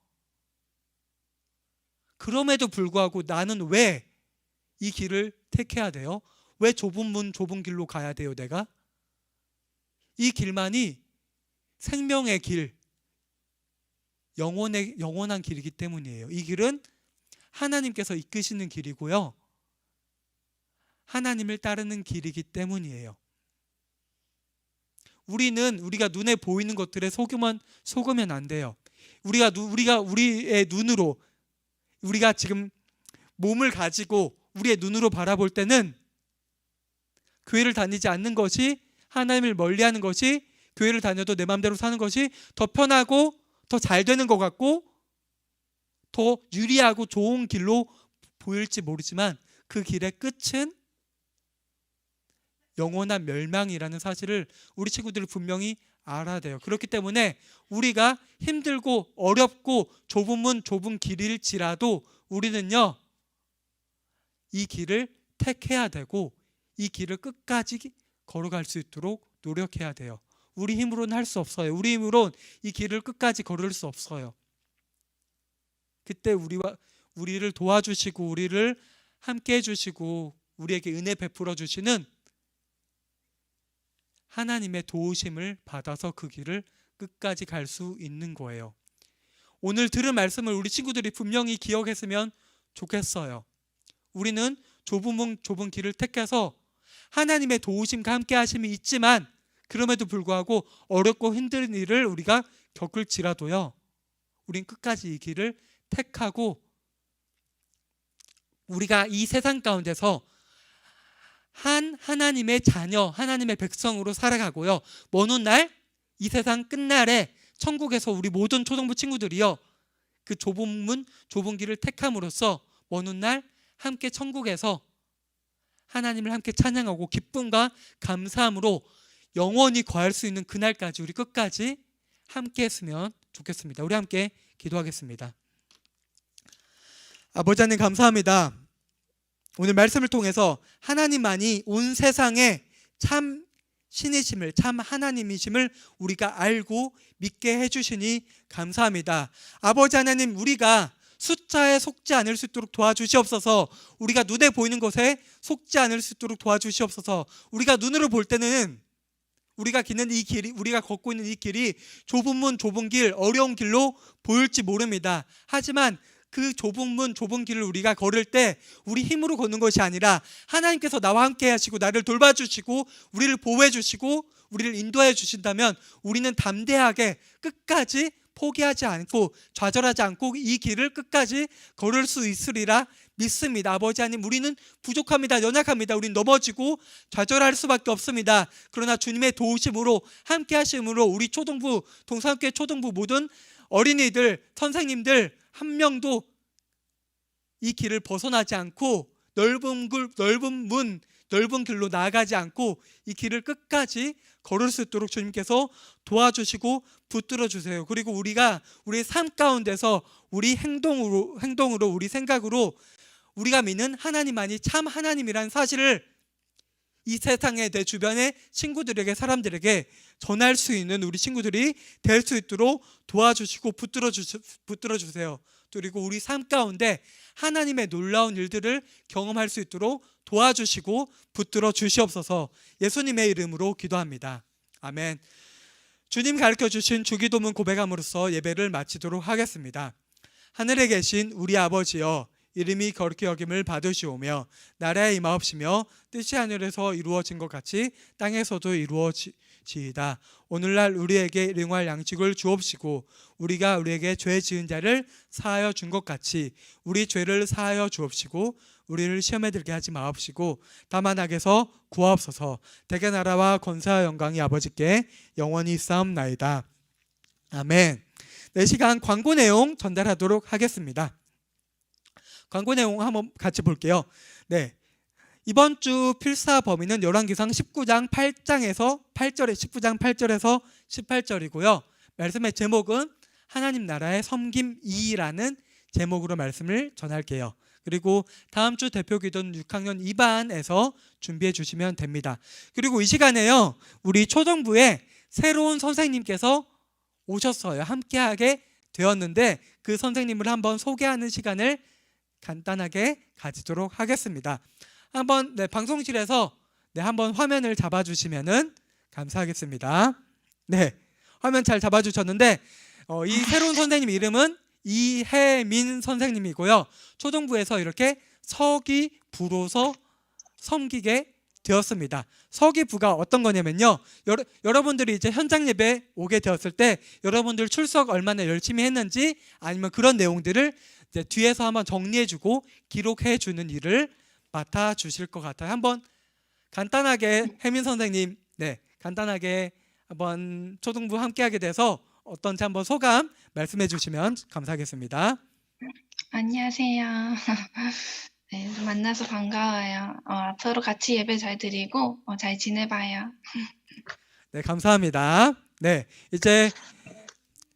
그럼에도 불구하고 나는 왜 이 길을 택해야 돼요? 왜 좁은 문, 좁은 길로 가야 돼요, 내가? 이 길만이 생명의 길, 영원한 길이기 때문이에요. 이 길은 하나님께서 이끄시는 길이고요. 하나님을 따르는 길이기 때문이에요. 우리가 눈에 보이는 것들에 속으면 안 돼요. 우리의 눈으로, 우리가 지금 몸을 가지고 우리의 눈으로 바라볼 때는 교회를 다니지 않는 것이, 하나님을 멀리하는 것이, 교회를 다녀도 내 마음대로 사는 것이 더 편하고 더 잘 되는 것 같고 더 유리하고 좋은 길로 보일지 모르지만 그 길의 끝은 영원한 멸망이라는 사실을 우리 친구들이 분명히 알아야 돼요. 그렇기 때문에 우리가 힘들고 어렵고 좁은 문 좁은 길일지라도 우리는요, 이 길을 택해야 되고 이 길을 끝까지 걸어갈 수 있도록 노력해야 돼요. 우리 힘으로는 할 수 없어요. 우리 힘으로는 이 길을 끝까지 걸을 수 없어요. 그때 우리를 도와주시고 우리를 함께 해주시고 우리에게 은혜 베풀어 주시는 하나님의 도우심을 받아서 그 길을 끝까지 갈 수 있는 거예요. 오늘 들은 말씀을 우리 친구들이 분명히 기억했으면 좋겠어요. 우리는 좁은 길을 택해서 하나님의 도우심과 함께 하심이 있지만 그럼에도 불구하고 어렵고 힘든 일을 우리가 겪을지라도요, 우린 끝까지 이 길을 택하고 우리가 이 세상 가운데서 하나님의 자녀, 하나님의 백성으로 살아가고요, 먼 훗날 이 세상 끝날에 천국에서 우리 모든 초등부 친구들이요, 그 좁은 문, 좁은 길을 택함으로써 먼 훗날 함께 천국에서 하나님을 함께 찬양하고 기쁨과 감사함으로 영원히 거할 수 있는 그날까지 우리 끝까지 함께 했으면 좋겠습니다. 우리 함께 기도하겠습니다. 아버지 하나님 감사합니다. 오늘 말씀을 통해서 하나님만이 온 세상에 참 신이심을, 참 하나님이심을 우리가 알고 믿게 해주시니 감사합니다. 아버지 하나님, 우리가 숫자에 속지 않을 수 있도록 도와주시옵소서. 우리가 눈에 보이는 것에 속지 않을 수 있도록 도와주시옵소서. 우리가 눈으로 볼 때는 우리가 걷고 있는 이 길이 좁은 문, 좁은 길, 어려운 길로 보일지 모릅니다. 하지만 그 좁은 문, 좁은 길을 우리가 걸을 때 우리 힘으로 걷는 것이 아니라 하나님께서 나와 함께 하시고 나를 돌봐주시고 우리를 보호해 주시고 우리를 인도해 주신다면 우리는 담대하게 끝까지 포기하지 않고 좌절하지 않고 이 길을 끝까지 걸을 수 있으리라 믿습니다. 아버지 하나님, 우리는 부족합니다. 연약합니다. 우리는 넘어지고 좌절할 수밖에 없습니다. 그러나 주님의 도우심으로 함께 하심으로 우리 초등부, 동산교회 초등부 모든 어린이들, 선생님들 한 명도 이 길을 벗어나지 않고 넓은 문, 넓은 길로 나아가지 않고 이 길을 끝까지 걸을 수 있도록 주님께서 도와주시고 붙들어 주세요. 그리고 우리가 우리의 삶 가운데서 우리 행동으로 우리 생각으로 우리가 믿는 하나님만이 참 하나님이라는 사실을 이 세상에 내 주변의 친구들에게, 사람들에게 전할 수 있는 우리 친구들이 될 수 있도록 도와주시고 붙들어 주세요. 그리고 우리 삶 가운데 하나님의 놀라운 일들을 경험할 수 있도록 도와주시고 붙들어 주시옵소서. 예수님의 이름으로 기도합니다. 아멘. 주님 가르쳐 주신 주기도문 고백함으로써 예배를 마치도록 하겠습니다. 하늘에 계신 우리 아버지여, 이름이 거룩히 여김을 받으시오며 나라에 임하옵시며 뜻이 하늘에서 이루어진 것 같이 땅에서도 이루어지이다. 오늘날 우리에게 일용할 양식을 주옵시고 우리가 우리에게 죄 지은 자를 사하여 준 것 같이 우리 죄를 사하여 주옵시고 우리를 시험에 들게 하지 마옵시고 다만 악에서 구하옵소서. 대개 나라와 권세와 영광이 아버지께 영원히 있사옵나이다. 아멘. 네, 시간 광고 내용 전달하도록 하겠습니다. 광고 내용 한번 같이 볼게요. 네, 이번 주 필사 범위는 열왕기상 19장 8장에서 8절에 19장 8절에서 18절이고요. 말씀의 제목은 하나님 나라의 섬김 2라는 제목으로 말씀을 전할게요. 그리고 다음 주 대표 기도는 6학년 2반에서 준비해 주시면 됩니다. 그리고 이 시간에요, 우리 초등부에 새로운 선생님께서 오셨어요. 함께하게 되었는데 그 선생님을 한번 소개하는 시간을 간단하게 가지도록 하겠습니다. 한번 방송실에서 한번 화면을 잡아주시면은 감사하겠습니다. 네, 화면 잘 잡아주셨는데 이 새로운 선생님 이름은 이혜민 선생님이고요. 초등부에서 이렇게 서기 부로서 섬기게 되었습니다. 서기부가 어떤 거냐면요. 여러분들이 이제 현장 예배 오게 되었을 때 여러분들 출석 얼마나 열심히 했는지 아니면 그런 내용들을 이제 뒤에서 한번 정리해주고 기록해주는 일을 맡아주실 것 같아요. 한번 간단하게 혜민 선생님, 네, 간단하게 한번 초등부 함께하게 돼서 어떤지 한번 소감 말씀해 주시면 감사하겠습니다.
안녕하세요. 네, 만나서 반가워요. 앞으로 같이 예배 잘 드리고 잘 지내봐요.
네, 감사합니다. 네, 이제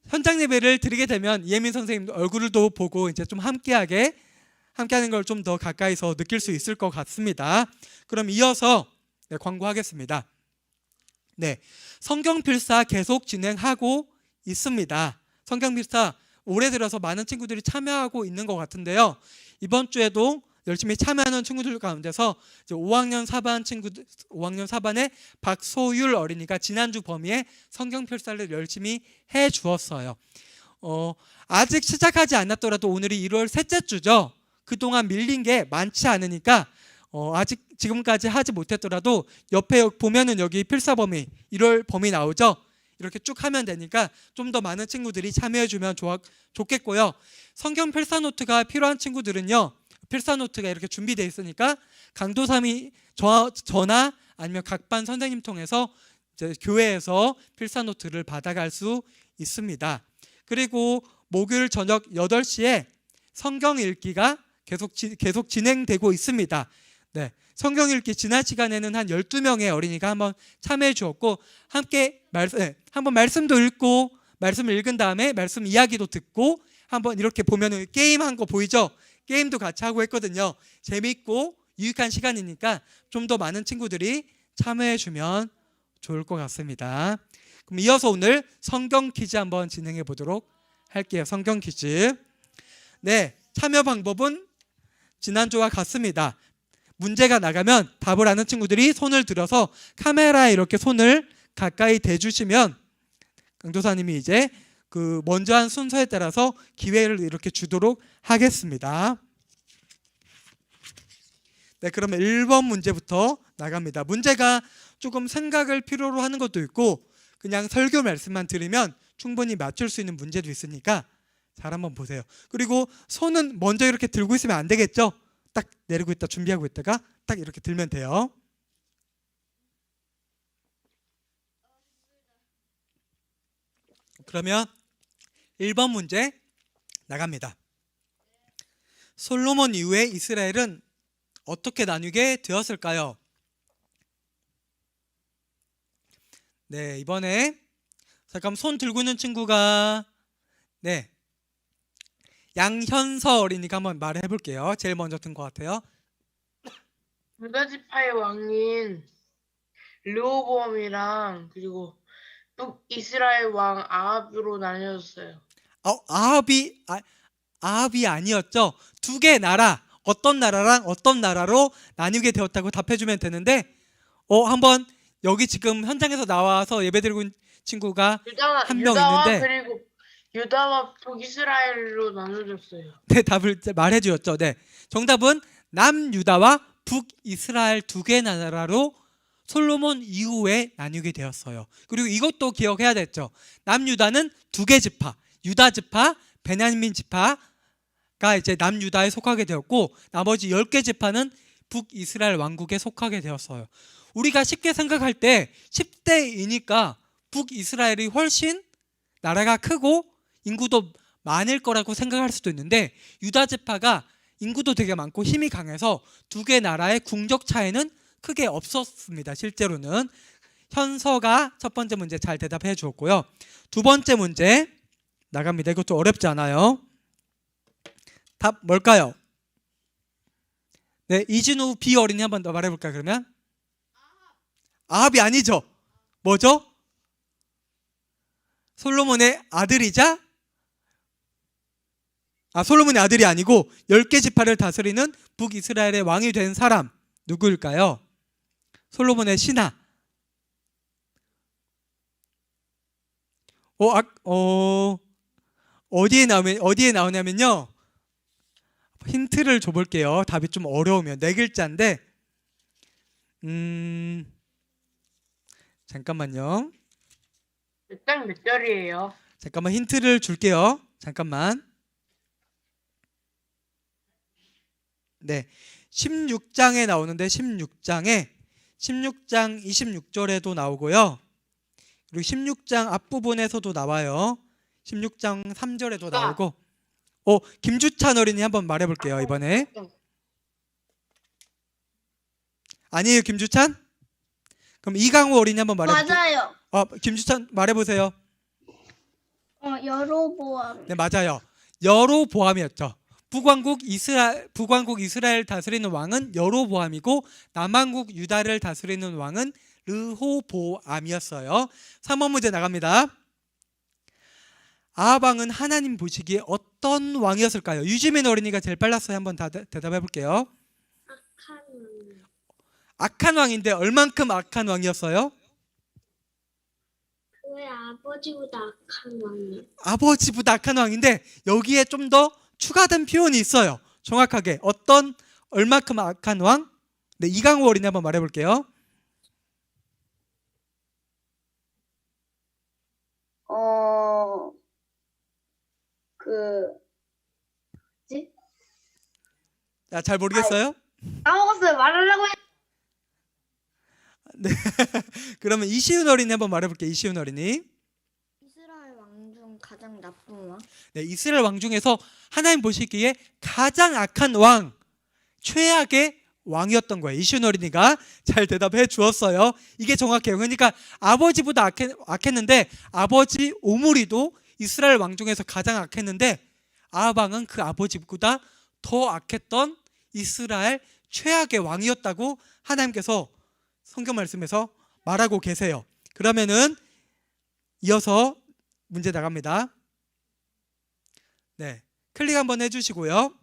현장 예배를 드리게 되면 이혜민 선생님 얼굴도 보고 이제 좀 함께하는 걸 좀 더 가까이서 느낄 수 있을 것 같습니다. 그럼 이어서 네, 광고하겠습니다. 네, 성경 필사 계속 진행하고 있습니다. 성경 필사 올해 들어서 많은 친구들이 참여하고 있는 것 같은데요. 이번 주에도 열심히 참여하는 친구들 가운데서 이제 5학년 4반의 박소율 어린이가 지난주 범위에 성경 필사를 열심히 해 주었어요. 아직 시작하지 않았더라도 오늘이 1월 셋째 주죠. 그동안 밀린 게 많지 않으니까 아직 지금까지 하지 못했더라도 옆에 보면은 여기 필사 범위 1월 범위 나오죠. 이렇게 쭉 하면 되니까 좀 더 많은 친구들이 참여해 주면 좋겠고요. 성경 필사 노트가 필요한 친구들은요. 필사 노트가 이렇게 준비되어 있으니까 강도삼이 저나 아니면 각 반 선생님 통해서 이제 교회에서 필사 노트를 받아갈 수 있습니다. 그리고 목요일 저녁 8시에 성경 읽기가 계속 진행되고 있습니다. 네, 성경 읽기 지난 시간에는 한 12명의 어린이가 한번 참여해 주었고 함께 한번 말씀도 읽고 말씀을 읽은 다음에 말씀 이야기도 듣고 한번 이렇게 보면은 게임한 거 보이죠? 게임도 같이 하고 했거든요. 재밌고 유익한 시간이니까 좀 더 많은 친구들이 참여해 주면 좋을 것 같습니다. 그럼 이어서 오늘 성경 퀴즈 한번 진행해 보도록 할게요. 성경 퀴즈. 네, 참여 방법은 지난주와 같습니다. 문제가 나가면 답을 아는 친구들이 손을 들어서 카메라에 이렇게 손을 가까이 대주시면 강도사님이 이제 그 먼저 한 순서에 따라서 기회를 이렇게 주도록 하겠습니다. 네, 그러면 1번 문제부터 나갑니다. 문제가 조금 생각을 필요로 하는 것도 있고 그냥 설교 말씀만 들으면 충분히 맞출 수 있는 문제도 있으니까 잘 한번 보세요. 그리고 손은 먼저 이렇게 들고 있으면 안 되겠죠? 딱 내리고 있다 준비하고 있다가 딱 이렇게 들면 돼요. 그러면 1번 문제 나갑니다. 솔로몬 이후에 이스라엘은 어떻게 나뉘게 되었을까요? 네, 이번에 잠깐 손 들고 있는 친구가 네, 양현서 어린이가 한번 말해 볼게요. 제일 먼저 든 것 같아요.
유다 지파의 왕인 르호보암이랑 그리고 북이스라엘 왕 아합으로 나뉘었어요.
아합이 아니었죠. 두 개 나라, 어떤 나라랑 어떤 나라로 나뉘게 되었다고 답해주면 되는데 한번 여기 지금 현장에서 나와서 예배드리고 있는 친구가 한 명
유다와
있는데
그리고 유다와 북이스라엘로 나눠졌어요.
네, 답을 말해 주었죠. 네, 정답은 남유다와 북이스라엘 두 개 나라로 솔로몬 이후에 나뉘게 되었어요. 그리고 이것도 기억해야 됐죠. 남유다는 두 개 지파, 유다 지파, 베냐민 지파가 이제 남유다에 속하게 되었고 나머지 10개 지파는 북이스라엘 왕국에 속하게 되었어요. 우리가 쉽게 생각할 때 10대이니까 북이스라엘이 훨씬 나라가 크고 인구도 많을 거라고 생각할 수도 있는데 유다 지파가 인구도 되게 많고 힘이 강해서 두 개 나라의 국력 차이는 크게 없었습니다. 실제로는. 현서가 첫 번째 문제 잘 대답해 주었고요. 두 번째 문제 나갑니다. 이것도 어렵지 않아요. 답 뭘까요? 네, 이진우 B 어린이 한번 더 말해볼까요? 그러면 아합이 아니죠. 뭐죠? 솔로몬의 아들이자 솔로몬의 아들이 아니고 10개 지파를 다스리는 북이스라엘의 왕이 된 사람 누구일까요? 솔로몬의 신하. 어디에 나오냐면요. 힌트를 줘볼게요. 답이 좀 어려우면 네 글자인데 잠깐만요.
딱 몇 절이에요?
잠깐만 힌트를 줄게요. 잠깐만. 네. 16장에 나오는데 16장 26절에도 나오고요. 그리고 16장 앞부분에서도 나와요. 16장 3절에도 나오고. 김주찬 어린이 한번 말해 볼게요, 이번에. 아니에요, 김주찬? 그럼 이강우 어린이 한번 말해 볼게요.
맞아요.
김주찬 말해 보세요.
여로보암.
네, 맞아요. 여로보암이었죠. 북왕국 이스라엘 다스리는 왕은 여로보암이고 남왕국 유다를 다스리는 왕은 르호보암이었어요. 3번 문제 나갑니다. 아합 왕은 하나님 보시기에 어떤 왕이었을까요? 유지민 어린이가 제일 빨랐어요. 한번 대답해 볼게요. 악한 왕인데 얼만큼 악한 왕이었어요?
그의 아버지보다 악한 왕이요.
아버지보다 악한 왕인데 여기에 좀 더 추가된 표현이 있어요. 정확하게 얼만큼 악한 왕? 네, 이강우 어린이 한번 말해 볼게요. 자, 잘 모르겠어요?
까먹었어요. 말하려고 했.
네. 그러면 이시훈 어린이 한번 말해 볼게요. 이시훈 어린이.
이스라엘 왕 중 가장 나쁜 왕.
네, 이스라엘 왕 중에서 하나님 보시기에 가장 악한 왕, 최악의 왕이었던 거예요. 이시훈 어린이가 잘 대답해 주었어요. 이게 정확해요. 그러니까 아버지보다 악했는데 아버지 오므리도 이스라엘 왕 중에서 가장 악했는데 아합 왕은 그 아버지보다 더 악했던 이스라엘 최악의 왕이었다고 하나님께서 성경 말씀에서 말하고 계세요. 그러면은 이어서 문제 나갑니다. 네, 클릭 한번 해주시고요.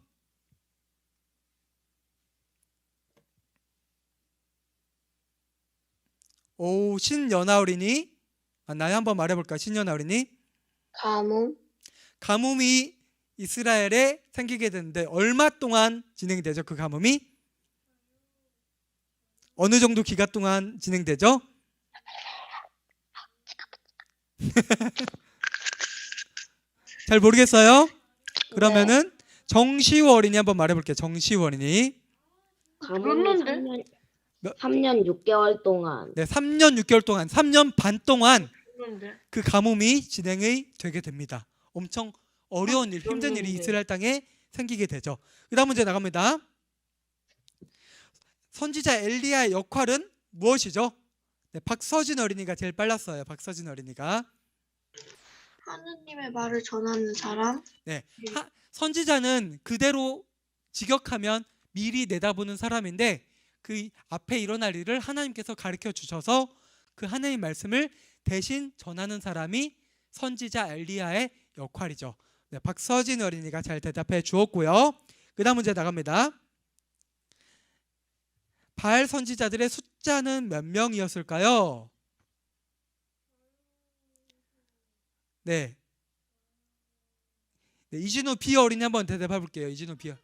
신연아 어린이 맞나요? 한번 말해볼까요? 신연아 어린이. 가뭄이 이스라엘에 생기게 되는데 얼마 동안 진행되죠? 그 가뭄이 어느 정도 기간 동안 진행되죠? 잘 모르겠어요? 그러면은 정시우 어린이 한번 말해볼게요. 정시우 어린이.
그랬는데?
3년 6개월 동안.
네, 3년 6개월 동안, 3년 반 동안
그런데
그 가뭄이 진행이 되게 됩니다. 엄청 어려운 일, 힘든 일이 이스라엘 땅에 생기게 되죠. 그다음 문제 나갑니다. 선지자 엘리야의 역할은 무엇이죠? 네, 박서진 어린이가 제일 빨랐어요. 박서진 어린이가.
하느님의 말을 전하는 사람.
네, 선지자는 그대로 직역하면 미리 내다보는 사람인데 그 앞에 일어날 일을 하나님께서 가르쳐 주셔서 그 하나님 말씀을 대신 전하는 사람이 선지자 엘리야의 역할이죠. 네, 박서진 어린이가 잘 대답해 주었고요. 그 다음 문제 나갑니다. 바알 선지자들의 숫자는 몇 명이었을까요? 네. 이진우 비 어린이 한번 대답해 볼게요. 이진우 비.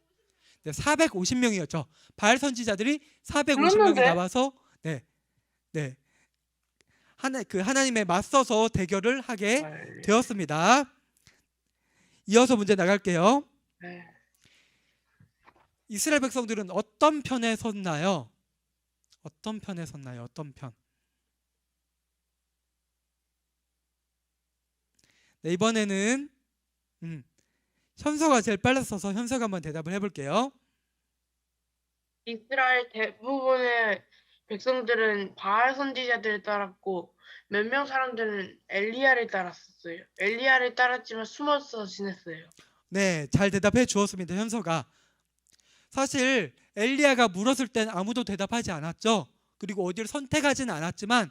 네, 450명이었죠. 바알 선지자들이 450명이 나와서 하나님에 맞서서 대결을 하게 되었습니다. 이어서 문제 나갈게요.
네.
이스라엘 백성들은 어떤 편에 섰나요? 어떤 편에 섰나요? 어떤 편? 네, 이번에는 현서가 제일 빨랐어서 현서가 한번 대답을 해볼게요.
이스라엘 대부분의 백성들은 바알 선지자들을 따랐고 몇 명 사람들은 엘리야를 따랐었어요. 엘리야를 따랐지만 숨어서 지냈어요.
네, 잘 대답해 주었습니다. 현서가. 사실 엘리야가 물었을 땐 아무도 대답하지 않았죠. 그리고 어디를 선택하지는 않았지만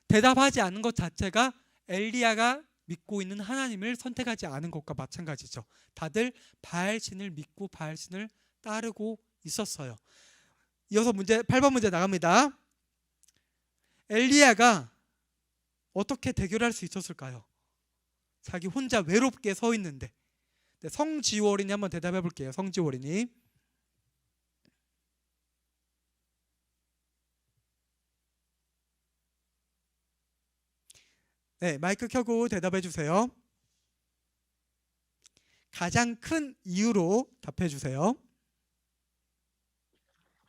대답하지 않은 것 자체가 엘리야가 믿고 있는 하나님을 선택하지 않은 것과 마찬가지죠. 다들 바알신을 믿고 바알신을 따르고 있었어요. 이어서 8번 문제 나갑니다. 엘리야가 어떻게 대결할 수 있었을까요? 자기 혼자 외롭게 서 있는데. 네, 성지호 어린이 한번 대답해 볼게요. 성지호 어린이. 네, 마이크 켜고 대답해 주세요. 가장 큰 이유로 답해 주세요.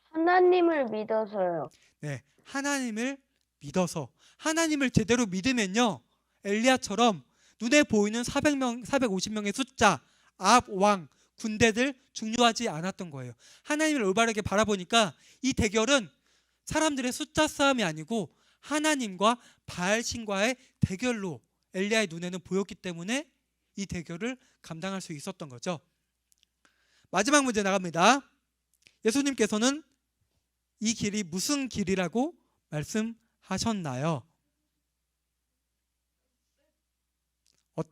하나님을 믿어서요.
네, 하나님을 믿어서. 하나님을 제대로 믿으면요, 엘리야처럼 눈에 보이는 400명, 450명의 숫자, 앞, 왕, 군대들 중요하지 않았던 거예요. 하나님을 올바르게 바라보니까 이 대결은 사람들의 숫자 싸움이 아니고 하나님과 바알 신과의 대결로 엘리야의 눈에는 보였기 때문에 이 대결을 감당할 수 있었던 거죠. 마지막 문제 나갑니다. 예수님께서는 이 길이 무슨 길이라고 말씀하셨나요?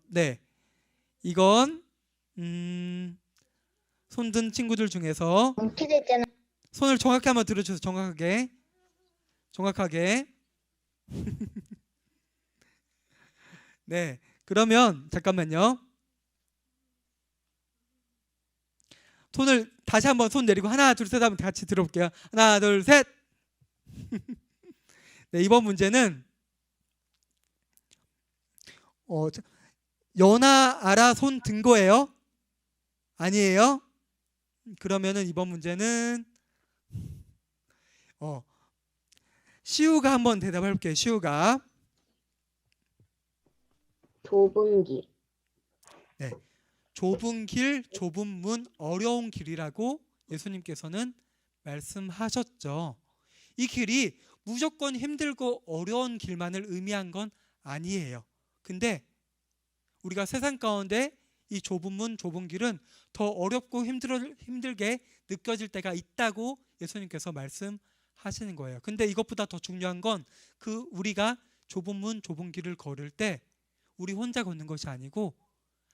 네, 이건 손든 친구들 중에서
엉키됐잖아.
손을 정확히 한번 들어주세요. 정확하게. 네, 그러면 잠깐만요. 손을 다시 한번 손 내리고 하나 둘 셋 하면 같이 들어볼게요. 하나 둘 셋. 네, 이번 문제는 연아 아라 손 든 거예요? 아니에요? 그러면은 이번 문제는 시우가 한번 대답해 볼게요. 시우가.
좁은 길.
네, 좁은 길, 좁은 문, 어려운 길이라고 예수님께서는 말씀하셨죠. 이 길이 무조건 힘들고 어려운 길만을 의미한 건 아니에요. 근데 우리가 세상 가운데 이 좁은 문, 좁은 길은 더 어렵고 힘들게 느껴질 때가 있다고 예수님께서 말씀하시는 거예요. 근데 이것보다 더 중요한 건 우리가 좁은 문, 좁은 길을 걸을 때 우리 혼자 걷는 것이 아니고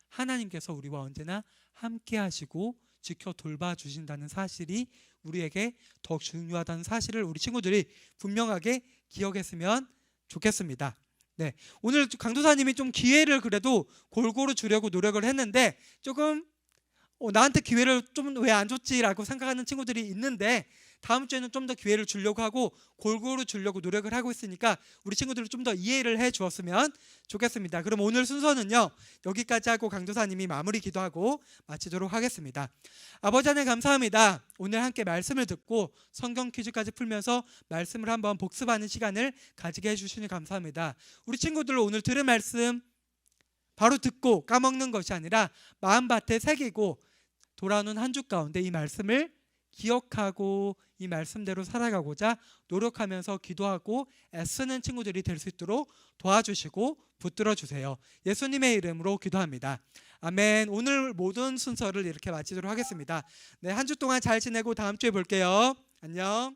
하나님께서 우리와 언제나 함께 하시고 지켜 돌봐주신다는 사실이 우리에게 더 중요하다는 사실을 우리 친구들이 분명하게 기억했으면 좋겠습니다. 네, 오늘 강도사님이 좀 기회를 그래도 골고루 주려고 노력을 했는데 조금 나한테 기회를 좀 왜 안 줬지라고 생각하는 친구들이 있는데 다음 주에는 좀 더 기회를 주려고 하고 골고루 주려고 노력을 하고 있으니까 우리 친구들을 좀 더 이해를 해 주었으면 좋겠습니다. 그럼 오늘 순서는요, 여기까지 하고 강도사님이 마무리 기도하고 마치도록 하겠습니다. 아버지 하나님 감사합니다. 오늘 함께 말씀을 듣고 성경 퀴즈까지 풀면서 말씀을 한번 복습하는 시간을 가지게 해주시니 감사합니다. 우리 친구들 오늘 들은 말씀 바로 듣고 까먹는 것이 아니라 마음밭에 새기고 돌아오는 한 주 가운데 이 말씀을 기억하고 이 말씀대로 살아가고자 노력하면서 기도하고 애쓰는 친구들이 될 수 있도록 도와주시고 붙들어 주세요. 예수님의 이름으로 기도합니다. 아멘. 오늘 모든 순서를 이렇게 마치도록 하겠습니다. 네, 한 주 동안 잘 지내고 다음 주에 볼게요. 안녕.